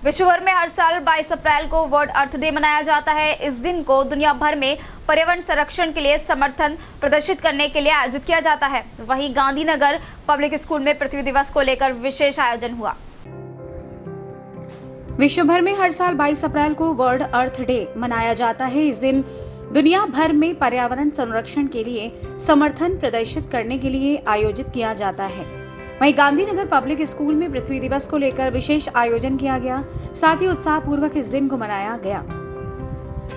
Speaker 1: विश्व भर में हर साल 22 अप्रैल को वर्ल्ड अर्थ डे मनाया जाता है। इस दिन को दुनिया भर में पर्यावरण संरक्षण के लिए समर्थन प्रदर्शित करने के लिए आयोजित किया जाता है। वहीं गांधीनगर पब्लिक स्कूल में पृथ्वी दिवस को लेकर विशेष आयोजन हुआ।
Speaker 3: विश्व भर में हर साल 22 अप्रैल को वर्ल्ड अर्थ डे मनाया जाता है। इस दिन दुनिया भर में पर्यावरण संरक्षण के लिए समर्थन प्रदर्शित करने के लिए आयोजित किया जाता है। वहीं गांधीनगर पब्लिक स्कूल में पृथ्वी दिवस को लेकर विशेष आयोजन किया गया। साथ ही उत्साह पूर्वक इस दिन को मनाया गया।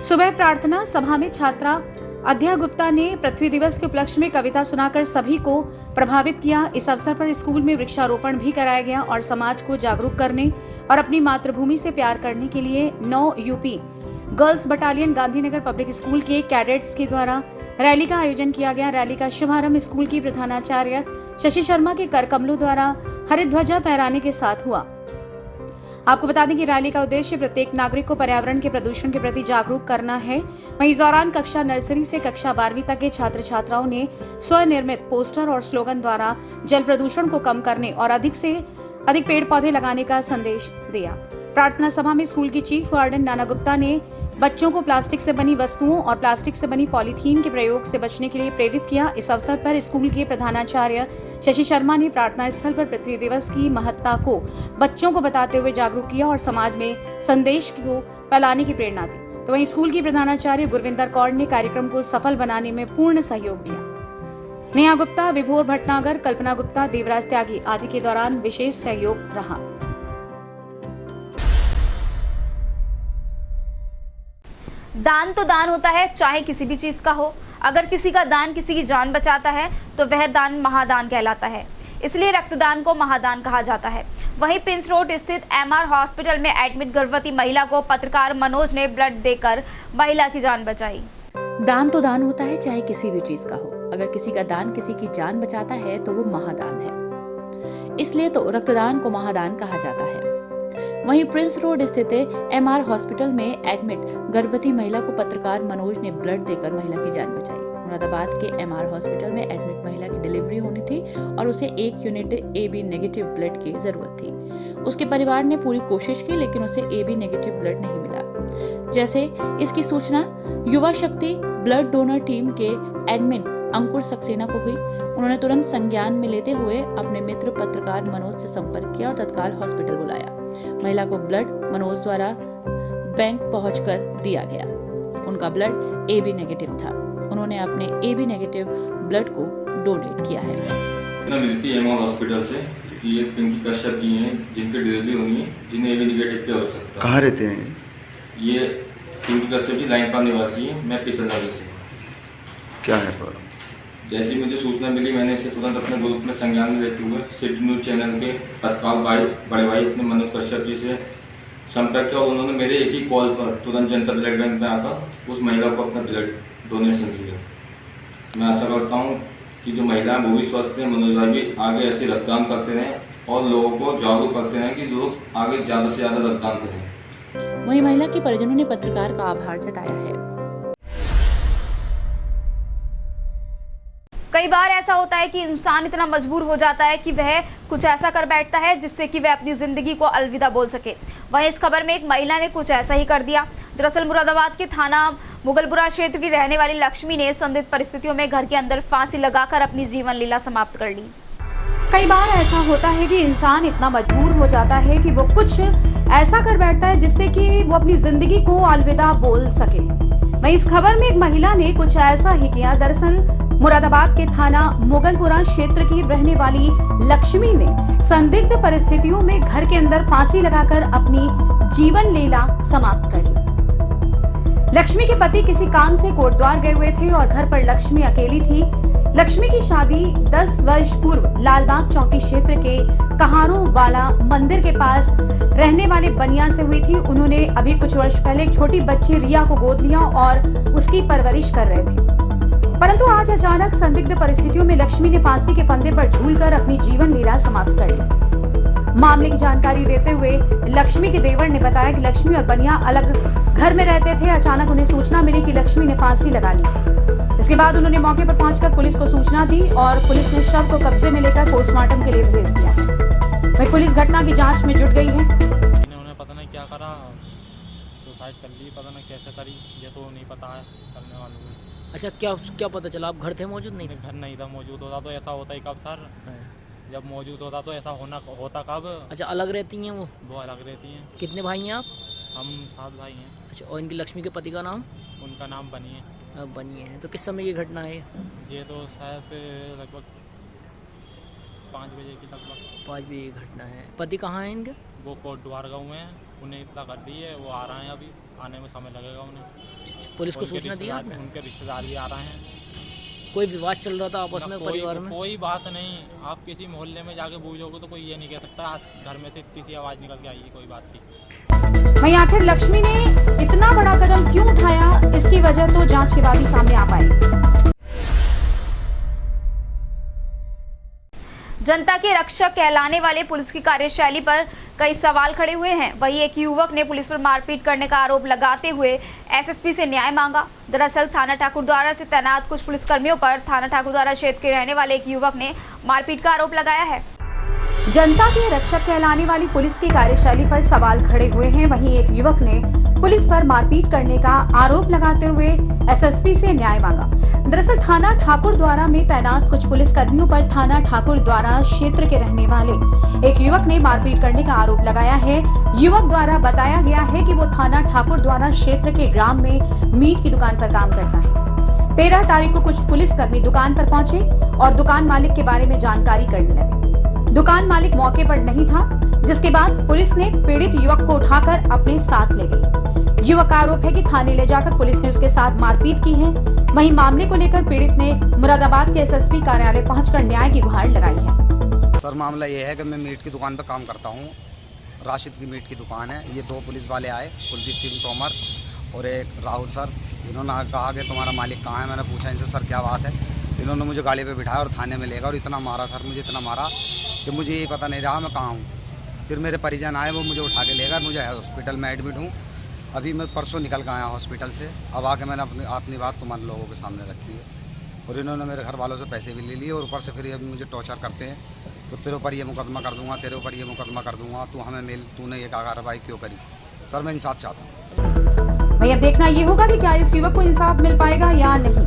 Speaker 3: सुबह प्रार्थना सभा में छात्रा अध्या गुप्ता ने पृथ्वी दिवस के उपलक्ष्य में कविता सुनाकर सभी को प्रभावित किया। इस अवसर पर स्कूल में वृक्षारोपण भी कराया गया और समाज को जागरूक करने और अपनी मातृभूमि से प्यार करने के लिए 9 UP girls battalion Gandhinagar public school के कैडेट्स के द्वारा रैली का आयोजन किया गया। रैली का शुभारंभ स्कूल की प्रधानाचार्य शशि शर्मा के कर कमलों द्वारा हरित ध्वजा फहराने के साथ हुआ। आपको बता दें कि रैली का उद्देश्य प्रत्येक नागरिक को पर्यावरण के प्रदूषण के प्रति जागरूक करना है। वहीं इस दौरान कक्षा नर्सरी से कक्षा 12वीं तक के छात्र छात्राओं ने स्वनिर्मित पोस्टर और स्लोगन द्वारा जल प्रदूषण को कम करने और अधिक से अधिक पेड़ पौधे लगाने का संदेश दिया। प्रार्थना सभा में स्कूल की चीफ वार्डन नाना गुप्ता ने बच्चों को प्लास्टिक से बनी वस्तुओं और प्लास्टिक से बनी पॉलीथीन के प्रयोग से बचने के लिए प्रेरित किया। इस अवसर पर स्कूल के प्रधानाचार्य शशि शर्मा ने प्रार्थना स्थल पर पृथ्वी दिवस की महत्ता को बच्चों को बताते हुए जागरूक किया और समाज में संदेश को फैलाने की प्रेरणा दी। तो वहीं स्कूल की प्रधानाचार्य गुरविंदर कौर ने कार्यक्रम को सफल बनाने में पूर्ण सहयोग दिया। नेहा गुप्ता, विभोर भटनागर, कल्पना गुप्ता, देवराज त्यागी आदि के दौरान विशेष सहयोग रहा।
Speaker 1: दान तो दान होता है, चाहे किसी भी चीज का हो। अगर किसी का दान किसी की जान बचाता है तो वह दान महादान कहलाता है, इसलिए रक्तदान को महादान कहा जाता है। वहीं पिंस रोड स्थित MR हॉस्पिटल में एडमिट गर्भवती महिला को पत्रकार मनोज ने ब्लड देकर महिला की जान बचाई।
Speaker 2: दान तो दान होता है, चाहे किसी भी चीज का हो। अगर किसी का दान किसी की जान बचाता है तो वो महादान है, इसलिए तो रक्तदान को महादान कहा जाता है। वहीं प्रिंस रोड स्थित MR हॉस्पिटल में एडमिट गर्भवती महिला को पत्रकार मनोज ने ब्लड देकर महिला की जान बचाई। मुरादाबाद के MR हॉस्पिटल में एडमिट महिला की डिलीवरी होनी थी और उसे 1 यूनिट AB नेगेटिव ब्लड की जरूरत थी। उसके परिवार ने पूरी कोशिश की, लेकिन उसे AB नेगेटिव ब्लड नहीं मिला। जैसे इसकी सूचना युवा शक्ति ब्लड डोनर टीम के एडमिन अंकुर सक्सेना को हुई, उन्होंने तुरंत संज्ञान में लेते हुए अपने मित्र पत्रकार मनोज से संपर्क किया और तत्काल हॉस्पिटल बुलाया। महिला को ब्लड मनोज द्वारा बैंक पहुंचकर दिया गया। उनका ब्लड AB नेगेटिव था। उन्होंने अपने AB नेगेटिव ब्लड को डोनेट किया है।
Speaker 14: मिलती MR हॉस्पिटल से कि ये पिंकी कश्यप जी हैं जिनकी डिलीवरी होनी है, जिन्हें AB नेगेटिव की आवश्यकता।
Speaker 15: कहाँ रहते हैं
Speaker 14: ये? पिंकी कश्यप जी लाइन पर निवासी हैं, मैं पीतलनगर से।
Speaker 15: क्या है प्रॉब्लम?
Speaker 14: जैसी मुझे सूचना मिली, मैंने इसे तुरंत अपने ग्रुप में संज्ञान में लेते हुए सिटी न्यूज़ चैनल के तत्काल बड़े भाई अपने मनोज कश्यप जी से संपर्क किया और उन्होंने मेरे एक ही कॉल पर तुरंत जनता ब्लड बैंक में आकर उस महिला को अपना ब्लड डोनेशन दिया। मैं आशा करता हूँ कि जो महिला वो भी स्वस्थ हैं, मनोज भाई भी आगे ऐसे रक्तदान करते रहें और लोगों को जागरूक करते रहें कि लोग आगे ज़्यादा से ज़्यादा रक्तदान करें।
Speaker 2: वहीं महिला के परिजनों ने पत्रकार का आभार जताया है।
Speaker 1: कई बार ऐसा होता है कि इंसान इतना मजबूर हो जाता है कि वह कुछ ऐसा कर बैठता है जिससे कि वह अपनी जिंदगी को अलविदा बोल सके। वहीं इस खबर में एक महिला ने कुछ ऐसा ही कर दिया। दरअसल मुरादाबाद के थाना मुगलपुरा क्षेत्र की रहने वाली लक्ष्मी ने संदिग्ध परिस्थितियों में घर के अंदर फांसी लगाकर अपनी जीवन लीला समाप्त कर ली।
Speaker 3: कई बार ऐसा होता है कि इंसान इतना मजबूर हो जाता है कि वो कुछ ऐसा कर बैठता है जिससे कि वो अपनी जिंदगी को अलविदा बोल सके। वहीं इस खबर में एक महिला ने कुछ ऐसा ही किया। दरअसल मुरादाबाद के थाना मुगलपुरा क्षेत्र की रहने वाली लक्ष्मी ने संदिग्ध परिस्थितियों में घर के अंदर फांसी लगाकर अपनी जीवन लीला समाप्त कर ली। लक्ष्मी के पति किसी काम से कोटद्वार गए हुए थे और घर पर लक्ष्मी अकेली थी। लक्ष्मी की शादी 10 वर्ष पूर्व लालबाग चौकी क्षेत्र के कहारों वाला मंदिर के पास रहने वाले बनिया से हुई थी। उन्होंने अभी कुछ वर्ष पहले एक छोटी बच्ची रिया को गोद लिया और उसकी परवरिश कर रहे थे, परंतु आज अचानक संदिग्ध परिस्थितियों में लक्ष्मी ने फांसी के फंदे पर झूलकर अपनी जीवन लीला समाप्त कर ली। मामले की जानकारी देते हुए लक्ष्मी के देवर ने बताया कि लक्ष्मी और बनिया अलग घर में रहते थे। अचानक उन्हें सूचना मिली कि लक्ष्मी ने फांसी लगा ली। इसके बाद उन्होंने मौके पर पहुंचकर पुलिस को सूचना दी और पुलिस ने शव को कब्जे में लेकर पोस्टमार्टम के लिए भेज दिया है। वहीं पुलिस घटना की जांच में जुट गई है।
Speaker 16: उन्होंने पता नहीं क्या करा, सुसाइड कर ली, पता नहीं कैसे करी, ये तो नहीं पता है करने वालों को।
Speaker 6: अच्छा, क्या पता चला? आप घर थे, मौजूद नहीं थे?
Speaker 16: घर नहीं था, मौजूद होता तो ऐसा होता ही कब सर? जब मौजूद होता तो ऐसा होता कब?
Speaker 6: अच्छा, अलग रहती हैं
Speaker 16: वो अलग रहती हैं।
Speaker 6: कितने भाई हैं आप?
Speaker 16: हम 7 भाई हैं।
Speaker 6: अच्छा, और इनकी लक्ष्मी के पति का नाम?
Speaker 16: उनका नाम बनी है।
Speaker 6: बनी है। तो किस समय ये घटना है?
Speaker 16: ये तो शायद लगभग 5 बजे की लगभग
Speaker 6: 5 बजे की घटना है। पति कहाँ है इनके?
Speaker 16: वो कोटद्वार गाँव में है, उन्हें इतना कर दी है, वो आ रहे हैं, अभी आने में समय लगेगा उन्हें।
Speaker 6: पुलिस को सूचना दी आपने?
Speaker 16: उनके रिश्तेदार ही आ रहे हैं।
Speaker 6: कोई विवाद चल रहा था आपस में परिवार में?
Speaker 16: कोई बात नहीं। आप किसी मोहल्ले में जाके पूछोगे तो कोई ये नहीं कह सकता आज घर में से इतनी सी आवाज़ निकल के आई है, कोई बात नहीं।
Speaker 3: वहीं आखिर लक्ष्मी ने इतना बड़ा कदम क्यों उठाया, इसकी वजह तो जांच के बाद ही सामने आ पाई।
Speaker 1: जनता के रक्षक कहलाने वाले पुलिस की कार्यशैली पर कई सवाल खड़े हुए हैं। वहीं एक युवक ने पुलिस पर मारपीट करने का आरोप लगाते हुए एसएसपी से न्याय मांगा। दरअसल थाना ठाकुरद्वारा से तैनात कुछ पुलिसकर्मियों पर थाना ठाकुरद्वारा क्षेत्र के रहने वाले एक युवक ने मारपीट का आरोप लगाया है।
Speaker 3: जनता के रक्षक कहलाने वाली पुलिस की कार्यशैली पर सवाल खड़े हुए हैं। वहीं एक युवक ने पुलिस पर मारपीट करने का आरोप लगाते हुए एसएसपी से न्याय मांगा। दरअसल थाना ठाकुरद्वारा में तैनात कुछ पुलिसकर्मियों पर थाना ठाकुरद्वारा क्षेत्र के रहने वाले एक युवक ने मारपीट करने का आरोप लगाया है। युवक द्वारा बताया गया है कि वो थाना ठाकुरद्वारा क्षेत्र के ग्राम में मीट की दुकान पर काम करता है। 13 तारीख को कुछ पुलिसकर्मी दुकान पर पहुंचे और दुकान मालिक के बारे में जानकारी करने लगे। दुकान मालिक मौके पर नहीं था, जिसके बाद पुलिस ने पीड़ित युवक को उठाकर अपने साथ ले गई। युवक का आरोप है कि थाने ले जाकर पुलिस ने उसके साथ मारपीट की है। वहीं मामले को लेकर पीड़ित ने मुरादाबाद के एसएसपी कार्यालय पहुंचकर न्याय की गुहार लगाई है।
Speaker 17: सर मामला ये है कि मैं मीट की दुकान पर काम करता हूँ, राशिद की मीट की दुकान है। ये दो पुलिस वाले आए, कुलदीप सिंह तोमर और एक राहुल सर। इन्होंने कहा कि तुम्हारा मालिक कहाँ है। मैंने पूछा इनसे सर क्या बात है। इन्होंने मुझे गाड़ी पे बिठाया और थाने में ले गया और इतना मारा सर, मुझे इतना मारा कि मुझे ये पता नहीं रहा मैं कहाँ हूँ। फिर मेरे परिजन आए, वो मुझे उठा के ले गए। मुझे हॉस्पिटल में एडमिट हूँ। अभी मैं परसों निकल के आया हॉस्पिटल से। अब आके मैंने अपनी बात तुम्हारे लोगों के सामने रखी है और इन्होंने मेरे घर वालों से पैसे भी ले लिए और ऊपर से फिर ये मुझे टॉर्चर करते हैं। तो तेरे ऊपर ये मुकदमा कर दूंगा, तेरे ऊपर ये मुकदमा कर दूंगा, तू हमें तूने ये कार्रवाई क्यों करी। सर मैं इंसाफ चाहता हूँ।
Speaker 3: भाई अब देखना ये होगा कि क्या इस युवक को इंसाफ मिल पाएगा या नहीं।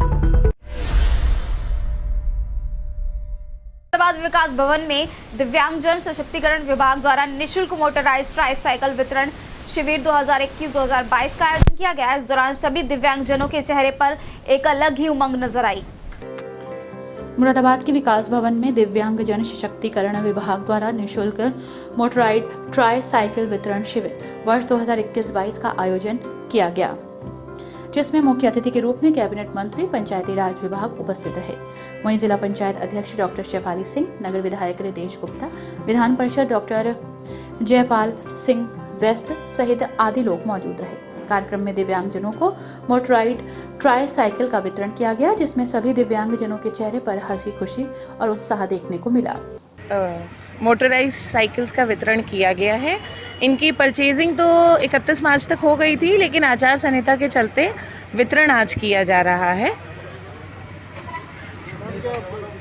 Speaker 1: मुरादाबाद विकास भवन में दिव्यांगजन सशक्तिकरण विभाग द्वारा निःशुल्क मोटराइज्ड ट्राईसाइकिल वितरण शिविर 2021-2022 का आयोजन किया गया। इस दौरान सभी दिव्यांगजनों के चेहरे पर एक अलग ही उमंग नजर आई।
Speaker 2: मुरादाबाद के विकास भवन में दिव्यांगजन सशक्तिकरण विभाग द्वारा निःशुल्क मोटराइज्ड ट्राईसाइकिल वितरण शिविर वर्ष 2021-22 का आयोजन किया गया, जिसमें मुख्य अतिथि के रूप में कैबिनेट मंत्री पंचायती राज विभाग उपस्थित रहे। वहीं जिला पंचायत अध्यक्ष डॉक्टर शेफाली सिंह, नगर विधायक रितेश गुप्ता, विधान परिषद डॉक्टर जयपाल सिंह वेस्ट सहित आदि लोग मौजूद रहे। कार्यक्रम में दिव्यांगजनों को मोटराइज्ड ट्राईसाइकिल का वितरण किया गया, जिसमें सभी दिव्यांगजनों के चेहरे पर हंसी खुशी और उत्साह देखने को मिला।
Speaker 18: मोटराइज्ड साइकिल्स का वितरण किया गया है। इनकी परचेजिंग तो 31 मार्च तक हो गई थी, लेकिन आचार संहिता के चलते वितरण आज किया जा रहा है।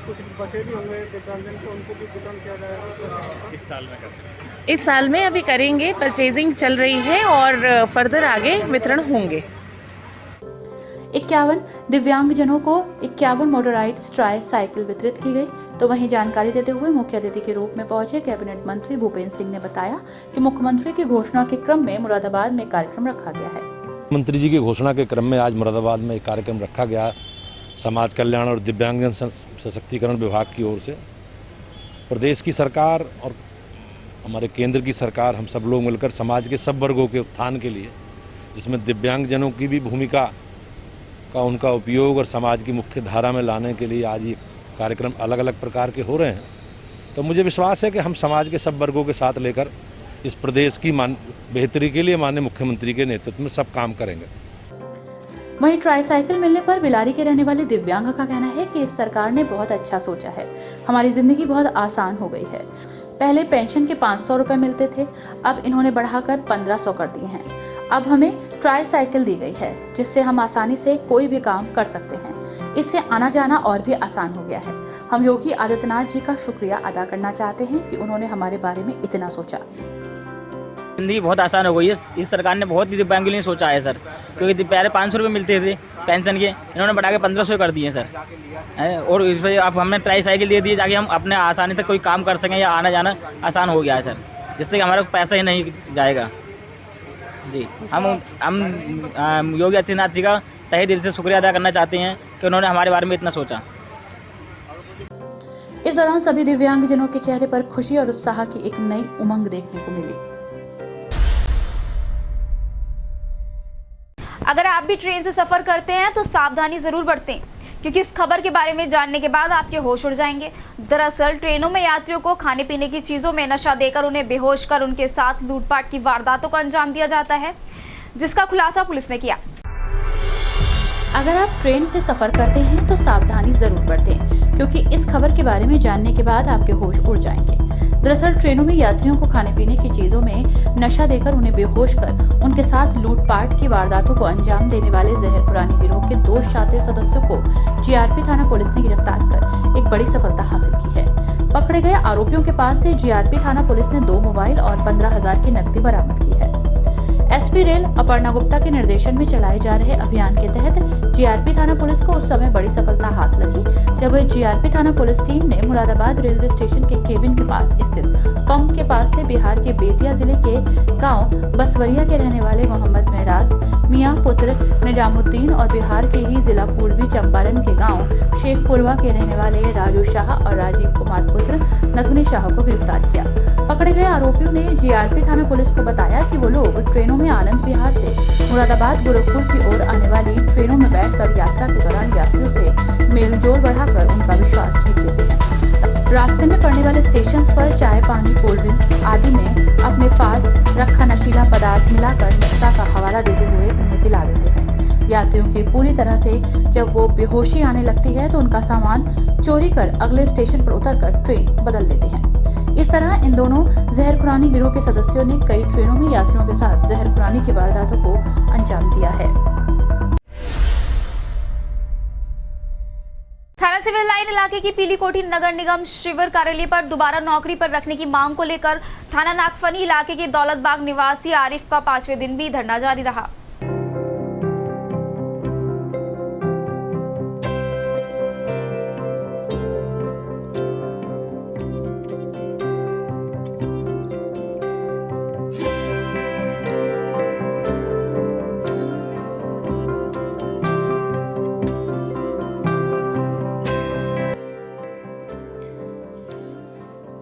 Speaker 16: कुछ बचे भी होंगे दिव्यांगजन को, उनको भी वितरण किया जाएगा इस साल में।
Speaker 18: इस साल में अभी करेंगे, परचेजिंग चल रही है और फर्दर आगे वितरण होंगे।
Speaker 2: 51 दिव्यांगजनों को 51 मोटराइज्ड ट्राईसाइकिल वितरित की गई। तो वहीं जानकारी देते हुए मुख्य अतिथि के रूप में पहुंचे कैबिनेट मंत्री भूपेंद्र सिंह ने बताया कि मुख्यमंत्री की घोषणा के क्रम में मुरादाबाद में कार्यक्रम रखा गया है।
Speaker 19: मंत्री जी की घोषणा के क्रम में आज मुरादाबाद में एक कार्यक्रम रखा गया समाज कल्याण और दिव्यांगजन सशक्तिकरण विभाग की ओर से। प्रदेश की सरकार और हमारे केंद्र की सरकार, हम सब लोग मिलकर समाज के सब वर्गों के उत्थान के लिए, जिसमें दिव्यांगजनों की भी भूमिका का उनका उपयोग और समाज की मुख्य धारा में लाने के लिए आज ये कार्यक्रम अलग अलग प्रकार के हो रहे हैं। तो मुझे विश्वास है कि हम समाज के सब वर्गों के साथ लेकर इस प्रदेश की बेहतरी के लिए माननीय मुख्यमंत्री के नेतृत्व में सब काम करेंगे।
Speaker 2: वहीं ट्राईसाइकिल मिलने पर बिलारी के रहने वाले दिव्यांग का कहना है कि इस सरकार ने बहुत अच्छा सोचा है, हमारी जिंदगी बहुत आसान हो गई है। पहले पेंशन के 500 रुपए मिलते थे, अब इन्होंने बढ़ाकर 1500 कर दिए हैं। अब हमें ट्राईसाइकिल दी गई है, जिससे हम आसानी से कोई भी काम कर सकते हैं। इससे आना जाना और भी आसान हो गया है। हम योगी आदित्यनाथ जी का शुक्रिया अदा करना चाहते हैं कि उन्होंने हमारे बारे में इतना सोचा।
Speaker 6: जिंदगी बहुत आसान हो गई है। इस सरकार ने बहुत ही दिव्यांग के लिए सोचा है सर, क्योंकि पहले 500 रुपये मिलते थे पेंशन के, इन्होंने बढ़ा के 1500 कर दिए सर। और इस वजह अब हमने ट्राईसाइकिल दे दी ताकि हम अपने आसानी से कोई काम कर सकें या आना जाना आसान हो गया है सर, जिससे हमारा पैसा ही नहीं जाएगा जी। हम योगी आदित्यनाथ जी का तहे दिल से शुक्रिया अदा करना चाहते हैं कि उन्होंने हमारे बारे में इतना सोचा।
Speaker 2: इस दौरान सभी दिव्यांगजनों के चेहरे पर खुशी और उत्साह की एक नई उमंग देखने को मिली।
Speaker 1: अगर आप भी ट्रेन से सफर करते हैं तो सावधानी जरूर बरतें, क्योंकि इस खबर के बारे में जानने के बाद आपके होश उड़ जाएंगे। दरअसल ट्रेनों में यात्रियों को खाने पीने की चीजों में नशा देकर उन्हें बेहोश कर उनके साथ लूटपाट की वारदातों को अंजाम दिया जाता है, जिसका खुलासा पुलिस ने किया।
Speaker 2: अगर आप ट्रेन से सफर करते हैं तो सावधानी जरूर बरतें, क्योंकि इस खबर के बारे में जानने के बाद आपके होश उड़ जाएंगे। दरअसल ट्रेनों में यात्रियों को खाने पीने की चीजों में नशा देकर उन्हें बेहोश कर उनके साथ लूटपाट की वारदातों को अंजाम देने वाले जहरपुरानी गिरोह के 2 शातिर सदस्यों को जीआरपी थाना पुलिस ने गिरफ्तार कर एक बड़ी सफलता हासिल की है। पकड़े गए आरोपियों के पास से जीआरपी थाना पुलिस ने 2 मोबाइल और 15,000 की नकदी बरामद की है। एसपी रेल अपर्णा गुप्ता के निर्देशन में चलाए जा रहे अभियान के तहत जीआरपी थाना पुलिस को उस समय बड़ी सफलता हाथ लगी जब जीआरपी थाना पुलिस टीम ने मुरादाबाद रेलवे स्टेशन के केबिन के पास स्थित पंप के पास से बिहार के बेतिया जिले के गांव बसवरिया के रहने वाले मोहम्मद महराज मियां पुत्र निजामुद्दीन और बिहार के ही जिला पूर्वी चंपारण के गांव शेखपुरवा के रहने वाले राजू शाह और राजीव कुमार पुत्र नथुनी शाह को गिरफ्तार किया। पकड़े गए आरोपियों ने जीआरपी थाना पुलिस को बताया कि वो लोग ट्रेनों में आनंद विहार से मुरादाबाद गोरखपुर की ओर आने वाली ट्रेनों में बैठकर यात्रा के दौरान यात्रियों से मेलजोल बढ़ाकर उनका विश्वास जीत लेते हैं। रास्ते में पड़ने वाले स्टेशन पर चाय, पानी, कोल्ड ड्रिंक आदि में अपने पास रखा नशीला पदार्थ मिलाकर नशा का हवाला देते हुए उन्हें पिला देते हैं। यात्रियों की पूरी तरह से जब वो बेहोशी आने लगती है तो उनका सामान चोरी कर अगले स्टेशन पर उतरकर ट्रेन बदल लेते हैं। इस तरह इन दोनों जहरखुरानी गिरोह के सदस्यों ने कई ट्रेनों में यात्रियों के साथ जहरखुरानी की वारदातों को अंजाम दिया है।
Speaker 1: थाना सिविल लाइन इलाके की पीली कोठी नगर निगम शिविर कार्यालय पर दोबारा नौकरी पर रखने की मांग को लेकर थाना नागफनी इलाके के दौलतबाग निवासी आरिफ का 5वें दिन भी धरना जारी रहा।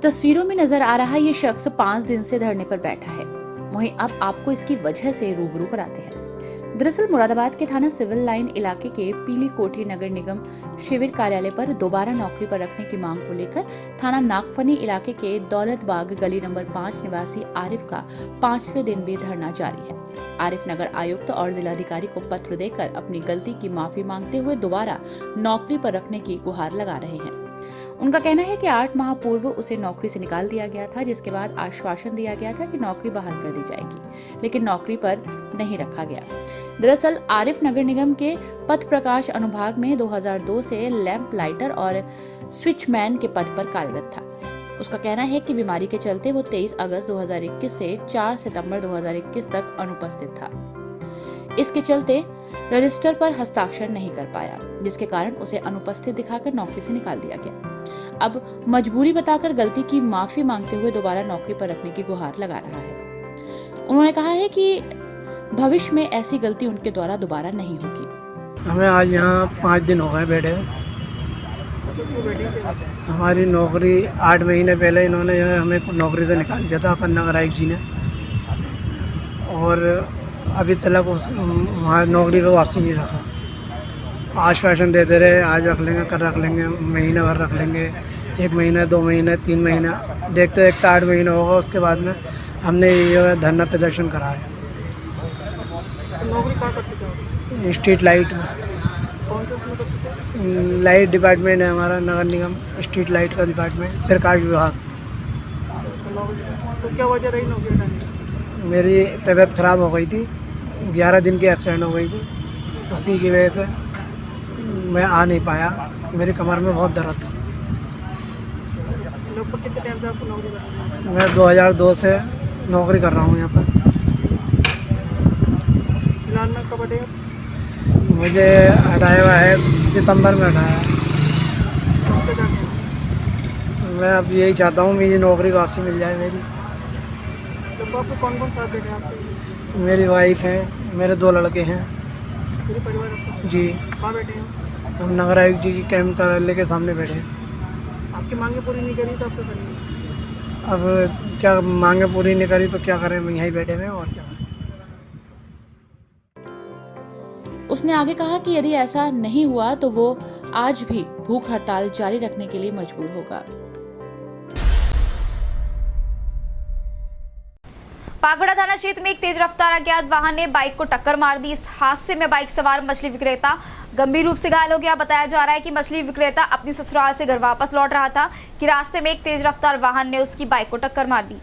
Speaker 2: तस्वीरों में नजर आ रहा ये शख्स 5 दिन से धरने पर बैठा है। वहीं अब आपको इसकी वजह से रूबरू कराते हैं। दरअसल मुरादाबाद के थाना सिविल लाइन इलाके के पीली कोठी नगर निगम शिविर कार्यालय पर दोबारा नौकरी पर रखने की मांग को लेकर थाना नागफनी इलाके के दौलतबाग गली नंबर 5 निवासी आरिफ का 5वें दिन भी धरना जारी है। आरिफ नगर आयुक्त और जिलाधिकारी को पत्र देकर अपनी गलती की माफी मांगते हुए दोबारा नौकरी पर रखने की गुहार लगा रहे हैं। उनका कहना है कि 8 माह पूर्व उसे नौकरी से निकाल दिया गया था, जिसके बाद आश्वासन दिया गया था कि नौकरी बहाल कर दी जाएगी, लेकिन नौकरी पर नहीं रखा गया। दरअसल आरिफ नगर निगम के पथ प्रकाश अनुभाग में 2002 से लैंप लाइटर और स्विचमैन के पद पर कार्यरत था। उसका कहना है कि बीमारी के चलते वो 23 अगस्त 2021 से 4 सितंबर 2021 तक अनुपस्थित था। इसके चलते रजिस्टर पर हस्ताक्षर नहीं कर पाया, जिसके कारण उसे अनुपस्थित दिखाकर नौकरी से निकाल दिया गया। अब मजबूरी बताकर गलती की माफी मांगते हुए दोबारा नौकरी पर रखने की गुहार लगा रहा है। उन्होंने कहा है कि भविष्य में ऐसी गलती उनके द्वारा दोबारा नहीं होगी।
Speaker 11: हमें आज यहाँ 5 दिन हो गए बैठे। हमारी नौकरी 8 महीने पहले इन्होंने जो है हमें नौकरी से निकाल दिया था अपन नगर आयुक्त जी ने, और अभी तक वहाँ नौकरी को वापसी नहीं रखा। आश्वासन देते रहे, आज रख लेंगे, कल रख लेंगे, महीना भर रख लेंगे, 1 महीना, 2 महीने, 3 महीना, देखते देखते 8 महीना होगा। उसके बाद में हमने ये धरना प्रदर्शन कराया।
Speaker 20: नौकरी कहाँ करते थे?
Speaker 11: स्ट्रीट लाइट में।
Speaker 20: कौन से उसमें करते थे?
Speaker 11: लाइट डिपार्टमेंट है हमारा नगर निगम, स्ट्रीट लाइट का डिपार्टमेंट, प्रकाश विभाग।
Speaker 20: तो क्या वजह रही नौकरी हटाने की?
Speaker 11: मेरी तबीयत ख़राब हो गई थी, 11 दिन की एब्सेंट हो गई थी। उसी की वजह से मैं आ नहीं पाया, मेरी कमर में बहुत दर्द था।
Speaker 20: लगभग कितने टाइम से आपको नौकरी कर रहे हैं?
Speaker 11: मैं 2002 से नौकरी कर रहा हूँ यहाँ पर।
Speaker 20: फिलहाल में कब हटे?
Speaker 11: मुझे हटाया हुआ है सितंबर में हटाया। मैं अब यही चाहता हूँ मेरी नौकरी वापसी मिल जाए मेरी।
Speaker 20: तो आपको कौन कौन साथ बैठे आपके?
Speaker 11: मेरी वाइफ है, मेरे 2 लड़के हैं।
Speaker 20: पूरे परिवार आपका?
Speaker 11: जी।
Speaker 20: कहाँ बैठे हैं?
Speaker 11: हम नगर आयुक्त जी की कैंप कार्यालय के सामने बैठे हैं।
Speaker 20: आपकी मांगे पूरी नहीं करी तो आप क्या करेंगे?
Speaker 11: अब क्या मांगे पूरी नहीं करी तो क्या करें, हम यहीं बैठे हुए हैं और क्या करें।
Speaker 2: उसने आगे कहा कि यदि ऐसा नहीं हुआ तो वो आज भी भूख हड़ताल जारी रखने के लिए मजबूर होगा।
Speaker 1: पागड़ा थाना क्षेत्र में एक तेज रफ्तार अज्ञात वाहन ने बाइक को टक्कर मार दी। इस हादसे में बाइक सवार मछली विक्रेता गंभीर रूप से घायल हो गया। बताया जा रहा है कि मछली विक्रेता अपनी ससुराल से घर वापस लौट रहा था कि रास्ते में एक तेज रफ्तार वाहन ने उसकी बाइक को टक्कर मार दी।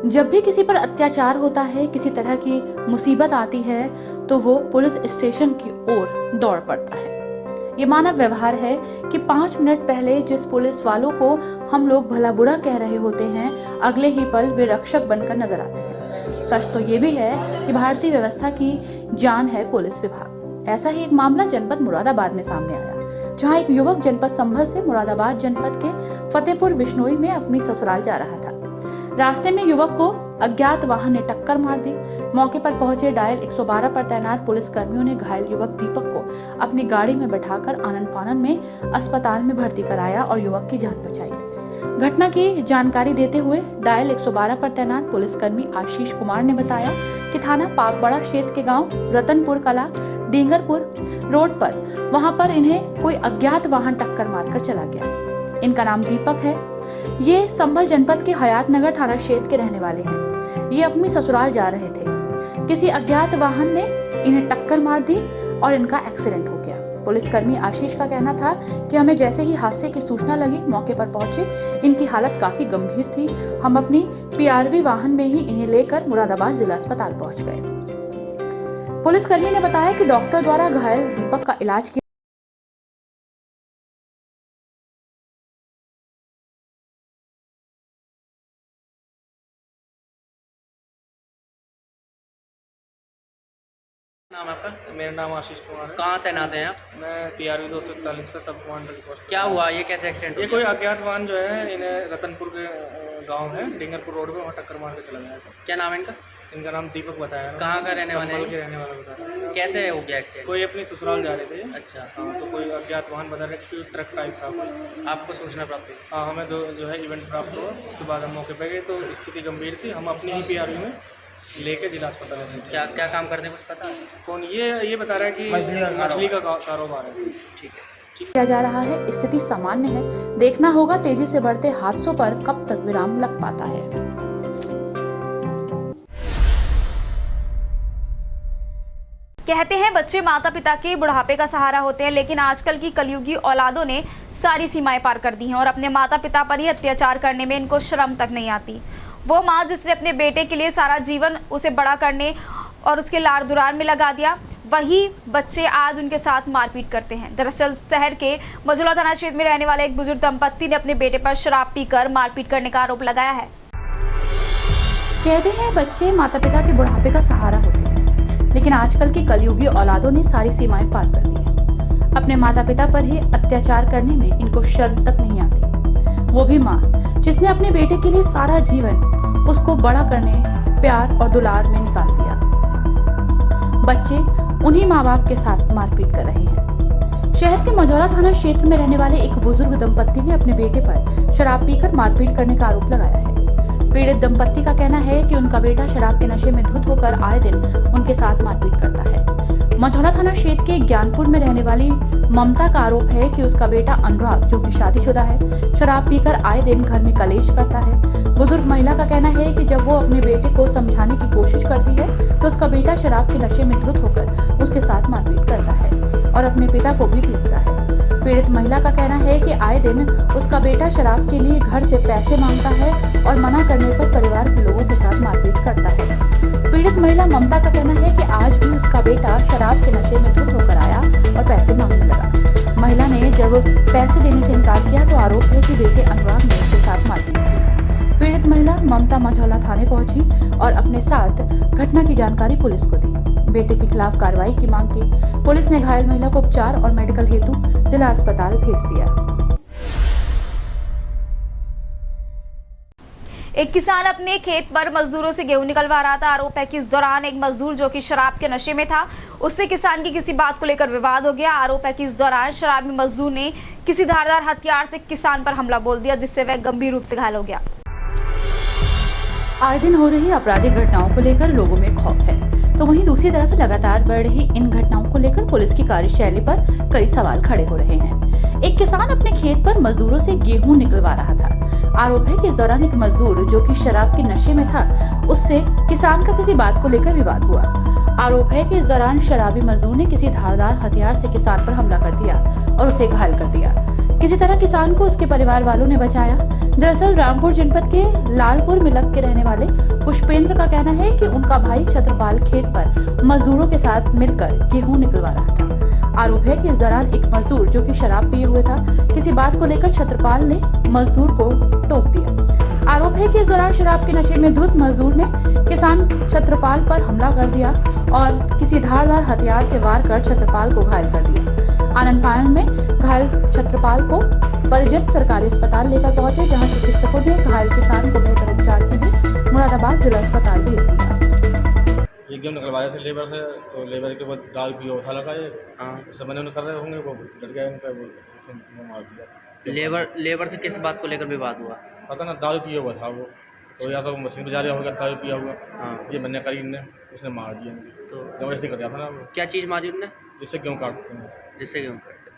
Speaker 2: जब भी किसी पर अत्याचार होता है, किसी तरह की मुसीबत आती है, तो वो पुलिस स्टेशन की ओर दौड़ पड़ता है। ये मानव व्यवहार है कि 5 मिनट पहले जिस पुलिस वालों को हम लोग भला बुरा कह रहे होते हैं, अगले ही पल वे रक्षक बनकर नजर आते हैं। सच तो ये भी है कि भारतीय व्यवस्था की जान है पुलिस विभाग। ऐसा ही एक मामला जनपद मुरादाबाद में सामने आया, जहां एक युवक जनपद संभल से मुरादाबाद जनपद के फतेहपुर बिश्नोई में अपनी ससुराल जा रहा था। रास्ते में युवक को अज्ञात वाहन ने टक्कर मार दी। मौके पर पहुंचे डायल 112 पर तैनात पुलिस कर्मियों ने घायल युवक दीपक को अपनी गाड़ी में बैठाकर आनन फानन में अस्पताल में भर्ती कराया और युवक की जान बचाई। घटना की जानकारी देते हुए डायल 112 पर तैनात पुलिसकर्मी आशीष कुमार ने बताया कि थाना पाकबड़ा क्षेत्र के गांव रतनपुर कला डींगरपुर रोड पर वहां पर इन्हें कोई अज्ञात वाहन टक्कर मारकर चला गया। इनका नाम दीपक है। ये संभल जनपद के हयात नगर थाना क्षेत्र के रहने वाले हैं। ये अपनी ससुराल जा रहे थे। किसी अज्ञात वाहन ने इन्हें टक्कर मार दी और इनका एक्सीडेंट हो गया। पुलिसकर्मी आशीष का कहना था कि हमें जैसे ही हादसे की सूचना लगी मौके पर पहुंचे। इनकी हालत काफी गंभीर थी। हम अपनी पीआरवी वाहन में ही इन्हें लेकर मुरादाबाद जिला अस्पताल पहुंच गए। पुलिसकर्मी ने बताया कि डॉक्टर द्वारा घायल दीपक का इलाज किया।
Speaker 21: नाम आपका?
Speaker 20: मेरा नाम आशीष कुमार है।
Speaker 21: कहाँ तैनात हैं आप?
Speaker 20: मैं PRV 241 पे सब कमांडर की पोस्ट।
Speaker 21: क्या हुआ, ये कैसे एक्सीडेंट?
Speaker 20: ये कोई अज्ञात वाहन जो है इन्हें रतनपुर के गांव है डिंगरपुर रोड पे वहाँ टक्कर मार के चला गया था।
Speaker 21: क्या नाम है इनका?
Speaker 20: इनका नाम दीपक बताया।
Speaker 21: कहाँ का रहने वाले?
Speaker 20: संभल के रहने वाला बता रहा है।
Speaker 21: कैसे हो गया एक्सीडेंट?
Speaker 20: कोई अपनी ससुराल जा रहे थे।
Speaker 21: अच्छा।
Speaker 20: हाँ, तो कोई अज्ञात वाहन बता रहे थे, ट्रक टाइप था।
Speaker 21: आपको सूचना प्राप्त हुई?
Speaker 20: हाँ, हमें जो है इवेंट प्राप्त हुआ। उसके बाद हम मौके पर गए तो स्थिति गंभीर थी। हम अपनी ही PRV में लेके जिला अस्पताल में।
Speaker 21: क्या क्या काम करते हैं कुछ पता है?
Speaker 20: कौन? ये बता रहा है कि मछली का कारोबार है।
Speaker 21: ठीक है।
Speaker 2: किया जा रहा है। स्थिति सामान्य है। देखना होगा तेजी से बढ़ते हादसों पर कब तक विराम लग पाता है।
Speaker 1: कहते हैं बच्चे माता पिता के बुढ़ापे का सहारा होते हैं, लेकिन आजकल की कलयुगी औलादों ने सारी सीमाएं पार कर दी हैं और अपने माता पिता पर ही अत्याचार करने में इनको शर्म तक नहीं आती। वो माँ जिसने अपने बेटे के लिए सारा जीवन उसे बड़ा करने और उसके लाड़ दुरार में लगा दिया, वही बच्चे आज उनके साथ मारपीट करते हैं। दरअसल शहर के मझौला थाना क्षेत्र में रहने वाले एक बुजुर्ग दंपत्ति ने अपने बेटे पर शराब पीकर मारपीट करने का आरोप लगाया है।
Speaker 2: कहते हैं बच्चे माता पिता के बुढ़ापे का सहारा होते हैं, लेकिन आजकल की कलयुगी औलादों ने सारी सीमाएं पार कर दी हैं। अपने माता पिता पर ही अत्याचार करने में इनको शर्म तक नहीं आती। वो भी माँ जिसने अपने बेटे के लिए सारा जीवन उसको बड़ा करने, प्यार और दुलार में निकाल दिया। बच्चे उन्हीं माँ बाप के साथ मारपीट कर रहे हैं। शहर के मझौला थाना क्षेत्र में रहने वाले एक बुजुर्ग दंपत्ति ने अपने बेटे पर शराब पीकर मारपीट करने का आरोप लगाया है। पीड़ित दंपत्ति का कहना है कि उनका बेटा शराब के नशे में धुत होकर आए दिन उनके साथ मारपीट करता है। मझौला थाना क्षेत्र के ज्ञानपुर में रहने वाली ममता का आरोप है कि उसका बेटा अनुराग, जो कि शादीशुदा है, शराब पीकर आए दिन घर में कलेश करता है। बुजुर्ग महिला का कहना है कि जब वो अपने बेटे को समझाने की कोशिश करती है तो उसका बेटा शराब के नशे में धुत होकर उसके साथ मारपीट करता है और अपने पिता को भी पीटता है। पीड़ित महिला का कहना है कि आए दिन उसका बेटा शराब के लिए घर से पैसे मांगता है और मना करने पर परिवार के लोगों के साथ मारपीट करता है। पीड़ित महिला ममता का कहना है कि आज भी उसका बेटा शराब के नशे में धुत होकर आया और पैसे मांगने लगा। महिला ने जब पैसे देने से इनकार किया तो आरोप है कि बेटे अनुराग ने उसके साथ मारपीट की। पीड़ित महिला ममता मझौला थाने पहुंची और अपने साथ घटना की जानकारी पुलिस को दी। बेटे के खिलाफ कार्रवाई की मांग की। पुलिस ने घायल महिला को उपचार और मेडिकल हेतु जिला अस्पताल भेज दिया।
Speaker 1: एक किसान अपने खेत पर मजदूरों से गेहूं निकलवा रहा था। आरोप है कि इस दौरान एक मजदूर जो कि शराब के नशे में था, उससे किसान की किसी बात को लेकर विवाद हो गया। आरोप है कि इस दौरान शराबी मजदूर ने किसी धारदार हथियार से किसान पर हमला बोल दिया, जिससे वह गंभीर रूप से घायल हो गया।
Speaker 2: आए दिन हो रही आपराधिक घटनाओं को लेकर लोगों में खौफ है, तो वहीं दूसरी तरफ लगातार बढ़ रही इन घटनाओं को लेकर पुलिस की कार्यशैली पर कई सवाल खड़े हो रहे हैं। एक किसान अपने खेत पर मजदूरों से गेहूं निकलवा रहा था। आरोप है कि इस दौरान एक मजदूर जो कि शराब के नशे में था, उससे किसान का किसी बात को लेकर विवाद हुआ। आरोप है कि इस दौरान शराबी मजदूर ने किसी धारदार हथियार से किसान पर हमला कर दिया और उसे घायल कर दिया। किसी तरह किसान को उसके परिवार वालों ने बचाया। दरअसल रामपुर जनपद के लालपुर मिलक के रहने वाले पुष्पेंद्र का कहना है कि उनका भाई छत्रपाल खेत पर मजदूरों के साथ मिलकर गेहूं निकलवा रहा था। आरोप है कि इस दौरान एक मजदूर जो कि शराब पिए हुए था, किसी बात को लेकर छत्रपाल ने मजदूर को टोक दिया। आरोप है कि इस दौरान शराब के नशे में धुत मजदूर ने किसान छत्रपाल पर हमला कर दिया और किसी धारदार हथियार से वार कर छत्रपाल को घायल कर दिया। आनन फानन में घायल छत्रपाल को परिजन सरकारी अस्पताल लेकर पहुंचे, जहां चिकित्सकों ने घायल किसान को बेहतर उपचार के लिए मुरादाबाद जिला अस्पताल भेज दिया।
Speaker 20: एक गेम निकलवाए थे लेबर से, तो लेबर के बाद दारू पिया उठा लगा ये। हाँ, समझ उन्हें कर रहे होंगे, वो डर गए उनका, वो मार दिया।
Speaker 21: लेबर से किस बात को लेकर विवाद हुआ?
Speaker 20: पता ना, दारू पिया हुआ था वो, तो या तो मशीन बजा रहा होगा, दारू पिया हुआ। हाँ, ये मैंने करी, इनने उसने मार दिया। तो जबरदस्ती कर दिया था ना वो।
Speaker 21: क्या चीज़ मारी उनने?
Speaker 20: जिससे गेहूँ काटते हैं।
Speaker 21: जिससे गेहूँ काटते हैं।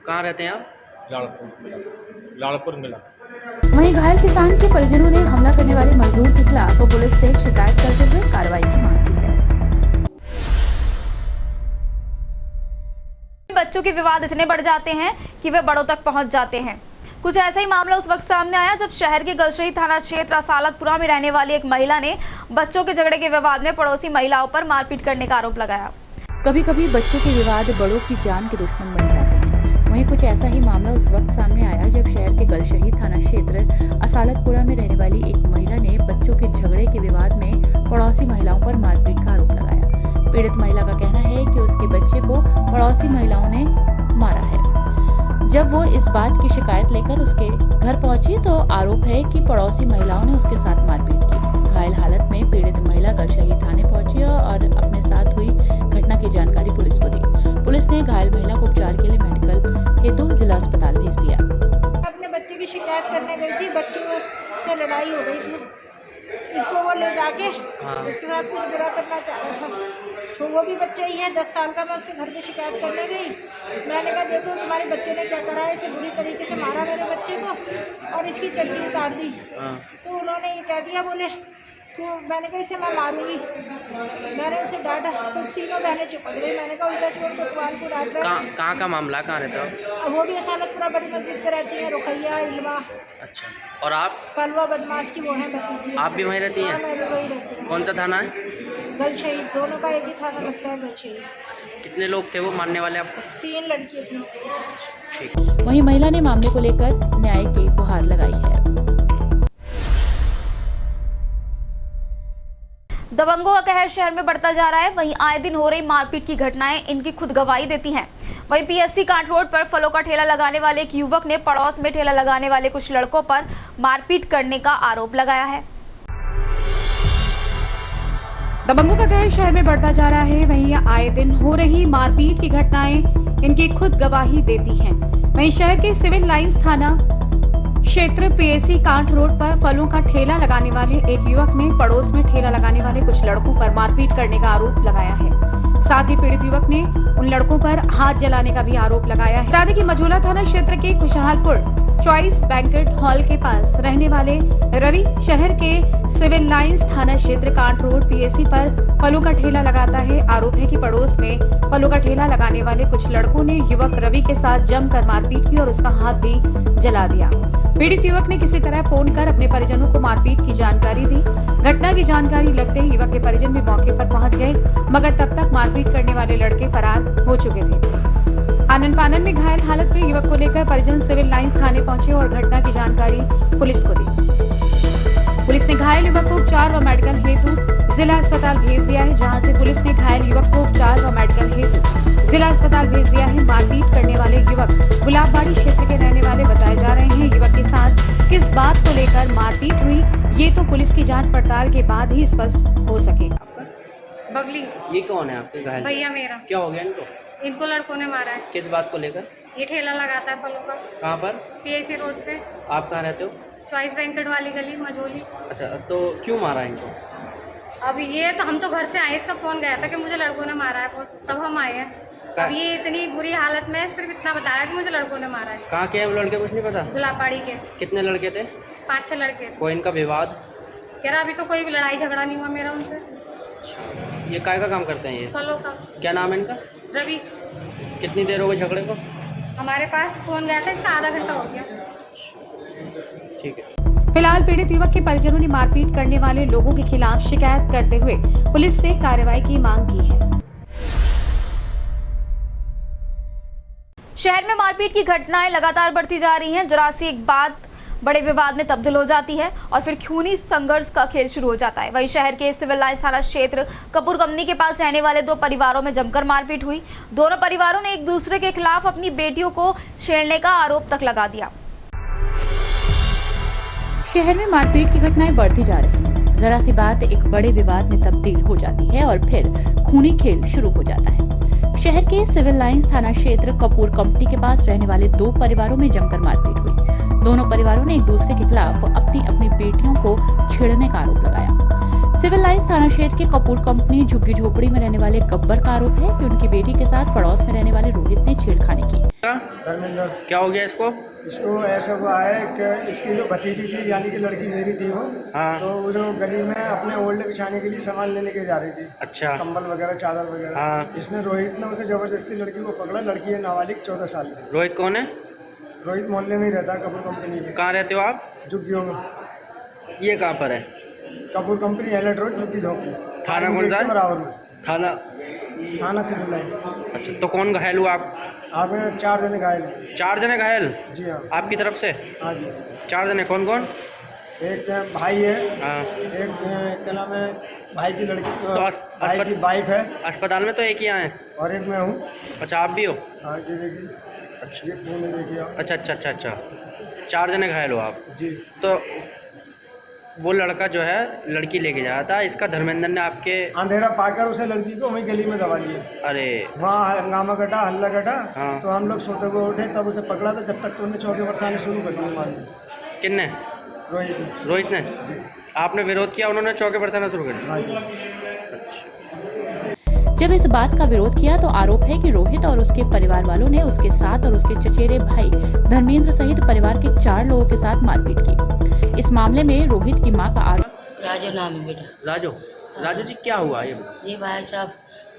Speaker 21: कहाँ रहते हैं आप?
Speaker 20: लाड़पुर मिला।
Speaker 2: वहीं घायल किसान के परिजनों ने हमला करने वाले मजदूर के खिलाफ पुलिस से शिकायत करते हुए कार्रवाई की मांग की है।
Speaker 1: बच्चों के विवाद इतने बढ़ जाते हैं कि वे बड़ों तक पहुंच जाते हैं। कुछ ऐसा ही मामला उस वक्त सामने आया जब शहर के गलशही थाना क्षेत्र असालतपुरा में रहने वाली एक महिला ने बच्चों के झगड़े के विवाद में पड़ोसी महिलाओं पर मारपीट करने का आरोप लगाया।
Speaker 2: कभी कभी बच्चों के विवाद बड़ों की जान के दुश्मन बन जाते हैं। वहीं कुछ ऐसा ही मामला उस वक्त सामने आया जब शहर के गलशही थाना क्षेत्र असालतपुरा में रहने वाली एक महिला ने बच्चों के झगड़े के विवाद में पड़ोसी महिलाओं पर मारपीट का आरोप लगाया। पीड़ित महिला का कहना है कि उसके बच्चे को पड़ोसी महिलाओं ने मारा है। जब वो इस बात की शिकायत लेकर उसके घर पहुंची तो आरोप है कि पड़ोसी महिलाओं ने उसके साथ मारपीट की। घायल हालत में पीड़ित महिला गलशही थाने पहुंची और अपने साथ हुई घटना की जानकारी पुलिस को दी। पुलिस ने घायल महिला को उपचार के लिए मेडिकल हेतु जिला अस्पताल भेज दिया।
Speaker 4: अपने बच्चे की शिकायत करने गई थी, बच्चों से लड़ाई हो गई थी, इसको वो ले जाके उसके साथ कुछ बुरा करना चाह रहा था। तो वो भी बच्चा ही है, 10 साल का। मैं उसके घर पे शिकायत करने गई, मैंने कहा देखो तुम्हारे बच्चे ने क्या करा है, इसे बुरी तरीके से मारा मेरे बच्चे को और इसकी चड्डी उतार दी। तो उन्होंने ये कह दिया, बोले तो मैंने कहा इसे मैं मारूंगी। मैंने उसे डांटा तो तीनों बहनें चिपक गई। मैंने कहा उल्टा चोर कोतवाल को डांट रहा है।
Speaker 21: कहाँ का मामला, कहाँ रहता है?
Speaker 4: वो भी असालतपुरा बड़ी मस्जिद पे रहती है, रुखैया इल्मा।
Speaker 21: अच्छा, और आप?
Speaker 4: कलवा बदमाश की वो है भतीजी।
Speaker 21: आप भी वहीं रहती हैं?
Speaker 4: मैं भी वहीं रहती हूँ।
Speaker 21: कौन सा थाना है?
Speaker 4: गलशही, दोनों का एक ही थाना लगता है, गलशही।
Speaker 21: कितने लोग थे वो मारने वाले आपको?
Speaker 4: 3 लड़कियाँ थी।
Speaker 2: वहीं महिला ने मामले को लेकर न्याय की गुहार लगाई है।
Speaker 1: दबंगों का कहर शहर में बढ़ता जा रहा है। वहीं आए दिन हो रही मारपीट की घटनाएं इनकी खुद गवाही देती हैं। वहीं पीएससी कांट रोड पर फलों का ठेला लगाने वाले एक युवक ने पड़ोस में ठेला लगाने वाले कुछ लड़कों पर मारपीट करने का आरोप लगाया है।
Speaker 3: दबंगों का कहर शहर में बढ़ता जा रहा है। वहीं आए दिन हो रही मारपीट की घटनाएं इनकी खुद गवाही देती हैं। वहीं शहर के सिविल लाइंस थाना क्षेत्र पीएससी कांट रोड पर फलों का ठेला लगाने वाले एक युवक ने पड़ोस में ठेला लगाने वाले कुछ लड़कों पर मारपीट करने का आरोप लगाया है। साथ ही पीड़ित युवक ने उन लड़कों पर हाथ जलाने का भी आरोप लगाया है। बता दें कि मझोला थाना क्षेत्र के खुशहालपुर चॉइस बैंकेट हॉल के पास रहने वाले रवि शहर के सिविल लाइंस थाना क्षेत्र कांट रोड पीएससी पर फलों का ठेला लगाता है। आरोप है कि पड़ोस में फलों का ठेला लगाने वाले कुछ लड़कों ने युवक रवि के साथ जमकर मारपीट की और उसका हाथ भी जला दिया। पीड़ित युवक ने किसी तरह फोन कर अपने परिजनों को मारपीट की जानकारी दी। घटना की जानकारी लगते ही युवक के परिजन भी मौके पर पहुंच गए, मगर तब तक मारपीट करने वाले लड़के फरार हो चुके थे। आनन फानन में घायल हालत में युवक को लेकर परिजन सिविल लाइंस थाने पहुंचे और घटना की जानकारी पुलिस को दी। पुलिस ने घायल युवक को उपचार व मेडिकल हेतु जिला अस्पताल भेज दिया है, जहां से पुलिस ने घायल युवक को उपचार व मेडिकल हेतु जिला अस्पताल भेज दिया है। मारपीट करने वाले युवक गुलाबबाड़ी क्षेत्र के रहने वाले बताए जा रहे हैं। युवक के साथ किस बात को लेकर मारपीट हुई, ये तो पुलिस की जांच पड़ताल के बाद ही स्पष्ट हो सकेगा।
Speaker 21: बबली, ये कौन है आपके घायल?
Speaker 4: भैया मेरा।
Speaker 21: क्या हो गया इनको?
Speaker 4: इनको लड़कों ने मारा है।
Speaker 21: किस बात को लेकर?
Speaker 4: ये ठेला लगाता है फलों का।
Speaker 21: कहाँ पर?
Speaker 4: पीएससी रोड पे।
Speaker 21: आप कहाँ रहते हो?
Speaker 4: चॉइस बैंकेट वाली गली, मझोली।
Speaker 21: अच्छा, तो क्यों मारा इनको?
Speaker 4: अब ये तो हम तो घर से आए, इसका फोन गया था कि मुझे लड़कों ने मारा है, तब हम आए हैं। अब ये इतनी बुरी हालत में सिर्फ इतना बताया कि मुझे लड़कों ने मारा है।
Speaker 21: कहाँ के हैं वो लड़के, कुछ नहीं पता?
Speaker 4: गुलाबबाड़ी के।
Speaker 21: कितने लड़के थे?
Speaker 4: 5-6 लड़के।
Speaker 21: कोई इनका विवाद?
Speaker 4: कह रहा अभी तो कोई भी लड़ाई झगड़ा नहीं हुआ मेरा उनसे।
Speaker 21: ये काय का काम करते हैं ये?
Speaker 4: फलों का।
Speaker 21: क्या नाम है इनका?
Speaker 4: रवि।
Speaker 21: कितनी देर हो गई झगड़े को?
Speaker 4: हमारे पास फोन गया था, इसका आधा घंटा हो गया।
Speaker 21: ठीक है।
Speaker 3: फिलहाल पीड़ित युवक के परिजनों ने मारपीट करने वाले लोगों के खिलाफ शिकायत करते हुए पुलिस से कार्रवाई की मांग की है।
Speaker 1: शहर में मारपीट की घटनाएं लगातार बढ़ती जा रही हैं। जरा सी एक बात बड़े विवाद में तब्दील हो जाती है और फिर खूनी संघर्ष का खेल शुरू हो जाता है। वहीं शहर के सिविल लाइंस थाना क्षेत्र कपूर कंपनी के पास रहने वाले 2 परिवारों में जमकर मारपीट हुई। दोनों परिवारों ने एक दूसरे के खिलाफ अपनी बेटियों को छेड़ने का आरोप तक लगा दिया।
Speaker 2: शहर में मारपीट की घटनाएं बढ़ती जा रही हैं। जरा सी बात एक बड़े विवाद में तब्दील हो जाती है और फिर खूनी खेल शुरू हो जाता है। शहर के सिविल लाइंस थाना क्षेत्र कपूर कंपनी के पास रहने वाले दो परिवारों में जमकर मारपीट हुई। दोनों परिवारों ने एक दूसरे के खिलाफ अपनी अपनी बेटियों को छेड़ने का आरोप लगाया। सिविल लाइंस थाना क्षेत्र के कपूर कंपनी झुग्गी झोपड़ी में रहने वाले गब्बर का आरोप है कि उनकी बेटी के साथ पड़ोस में रहने वाले रोहित ने छेड़खानी की।
Speaker 21: धर्मेंद्र क्या हो गया इसको?
Speaker 5: इसको ऐसा हुआ है कि इसकी जो भतीजी थी, यानी कि लड़की मेरी थी वो,
Speaker 21: हाँ।
Speaker 5: तो वो जो गली में अपने ओल्ड बिछाने के लिए सामान लेने के जा रही थी।
Speaker 21: अच्छा।
Speaker 5: कंबल वगैरह, चादर वगैरह।
Speaker 21: हाँ।
Speaker 5: इसमें रोहित ने उसे जबरदस्ती लड़की को पकड़ा। लड़की है नाबालिग, 14 साल की।
Speaker 21: रोहित कौन है?
Speaker 5: रोहित मोहल्ले में ही रहता है, कपूर कंपनी में।
Speaker 21: कहाँ रहते हो आप?
Speaker 5: झुग्गियों में।
Speaker 21: ये कहाँ पर है?
Speaker 5: कपूर कंपनी, एलेट रोड, झुग्गी झोपड़ी।
Speaker 21: थाना कौन सा है?
Speaker 5: बराबर में।
Speaker 21: थाना
Speaker 5: सिविल लाइन।
Speaker 21: अच्छा, तो कौन घायल हुआ आप?
Speaker 5: 4 जने घायल।
Speaker 21: 4 जने घायल?
Speaker 5: जी हाँ।
Speaker 21: आपकी तरफ से?
Speaker 5: हाँ जी।
Speaker 21: 4 जने कौन कौन?
Speaker 5: एक भाई है।
Speaker 21: हाँ।
Speaker 5: एक क्या नाम है, भाई की लड़की,
Speaker 21: तो
Speaker 5: भाई की वाइफ है।
Speaker 21: अस्पताल में तो एक ही आए?
Speaker 5: और एक मैं हूँ।
Speaker 21: अच्छा, आप भी हो?
Speaker 5: हाँ जी, देखिए।
Speaker 21: अच्छा।
Speaker 5: ये मैंने देखिए।
Speaker 21: अच्छा अच्छा अच्छा अच्छा, 4 जने घायल हो आप?
Speaker 5: जी।
Speaker 21: तो वो लड़का जो है लड़की लेके जाया था, इसका धर्मेंद्र ने आपके
Speaker 5: अंधेरा पाकर उसे लड़की को वहीं गली में दबा लिया।
Speaker 21: अरे
Speaker 5: वहाँ हंगामा कटा, हल्ला कटा।
Speaker 21: हाँ।
Speaker 5: तो हम लोग सोते हुए उठे, तब उसे पकड़ा था। जब तक तो उन्हें चौके बरसाने शुरू कर दिए मारने।
Speaker 21: किन्ने? रोहित ने। आपने विरोध किया, उन्होंने चौके बरसाना शुरू कर दिया?
Speaker 2: जब इस बात का विरोध किया तो आरोप है कि रोहित और उसके परिवार वालों ने उसके साथ और उसके चचेरे भाई धर्मेंद्र सहित परिवार के 4 लोगों के साथ मारपीट की। इस मामले में रोहित की मां का
Speaker 22: राजू नाम है बेटा।
Speaker 21: राजू जी, क्या हुआ
Speaker 22: ये भाई साहब,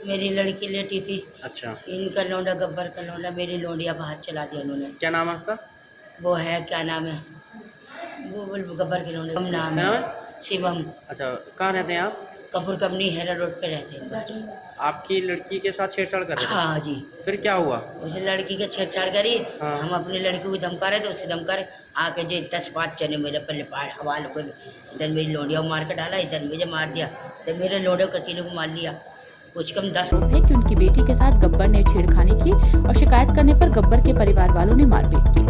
Speaker 22: मेरी लड़की लेटी थी।
Speaker 21: अच्छा।
Speaker 22: इनका लौंडा, गब्बर का लौंडा, मेरी लौंडिया बाहर चला दिया इन्होंने।
Speaker 21: क्या नाम है उसका?
Speaker 22: वो है, क्या नाम है, वो गब्बर के लौंडे का नाम है शिवम।
Speaker 21: अच्छा, कहाँ रहते हैं आप?
Speaker 22: कपूर कंपनी, हेरा रोड पे रहते हैं।
Speaker 21: आपकी लड़की के साथ छेड़छाड़ कर रहे थे?
Speaker 22: हाँ जी।
Speaker 21: फिर क्या हुआ?
Speaker 22: उसे लड़की के छेड़छाड़ करी।
Speaker 21: हाँ।
Speaker 22: हम अपनी लड़की को धमका रहे थे, उससे धमका रहे आके जो 10-5 चने मेरे पल्ले पाड़ हवाल को, इधर मेरी लोडिया को मार कर डाला, इधर मुझे मार दिया, इधर मेरे लोडे को किलो को मार लिया। कुछ कम 10
Speaker 2: है कि उनकी बेटी के साथ गब्बर ने छेड़खानी की और शिकायत करने पर गब्बर के परिवार वालों ने मारपीट की।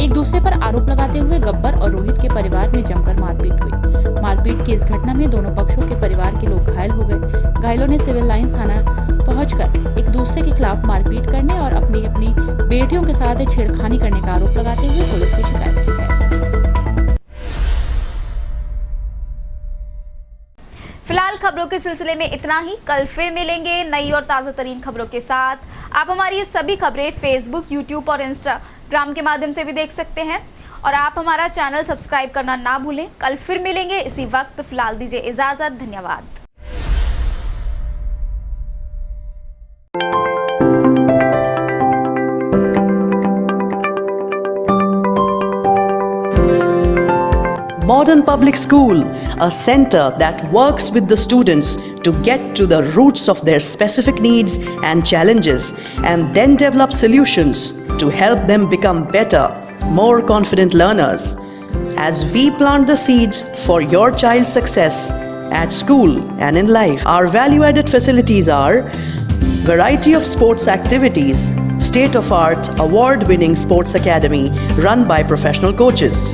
Speaker 2: एक दूसरे पर आरोप लगाते हुए गब्बर और रोहित के परिवार में जमकर मारपीट हुई। मारपीट की इस घटना में दोनों पक्षों के परिवार के लोग घायल हो गए। घायलों ने सिविल लाइंस थाना पहुंचकर एक दूसरे के खिलाफ मारपीट करने और अपनी अपनी बेटियों के साथ छेड़खानी करने का आरोप लगाते हुए पुलिस से शिकायत की है।
Speaker 1: फिलहाल खबरों के सिलसिले में इतना ही। कल फिर मिलेंगे नई और ताज़ा तरीन खबरों के साथ। आप हमारी ये सभी खबरें फेसबुक, यूट्यूब और इंस्टाग्राम के माध्यम से भी देख सकते हैं और आप हमारा चैनल सब्सक्राइब करना ना भूलें। कल फिर मिलेंगे इसी वक्त। फिलहाल दीजिए इजाजत। धन्यवाद।
Speaker 23: Modern Public School, a center that works with the students to get to the roots of their specific needs and challenges and then develop solutions to help them become better, more confident learners. As we plant the seeds for your child's success at school and in life, our value-added facilities are variety of sports activities, state-of-art, award-winning sports academy run by professional coaches.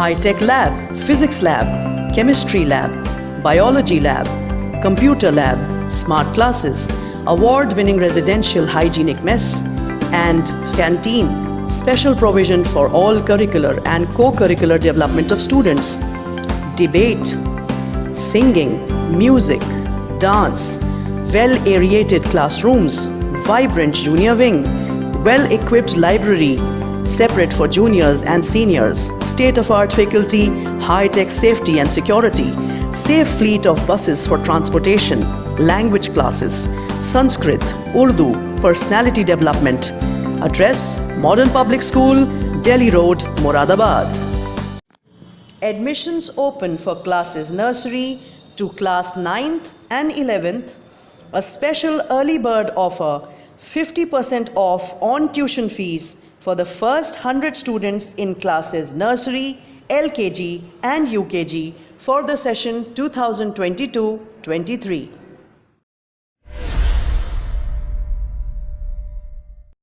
Speaker 23: High-tech lab, physics lab, chemistry lab, biology lab, computer lab, smart classes, award-winning residential hygienic mess, and canteen. Special provision for all curricular and co-curricular development of students. Debate, singing, music, dance, well-aerated classrooms, vibrant junior wing, well-equipped library, separate for juniors and seniors, state-of-art faculty, high-tech safety and security, safe fleet of buses for transportation, language classes, Sanskrit, Urdu, personality development. Address: Modern Public School, Delhi Road, Moradabad. Admissions open for classes nursery to class 9th and 11th. A special early bird offer, 50% off on tuition fees for the first 100 students in classes nursery, LKG and UKG for the session 2022-23.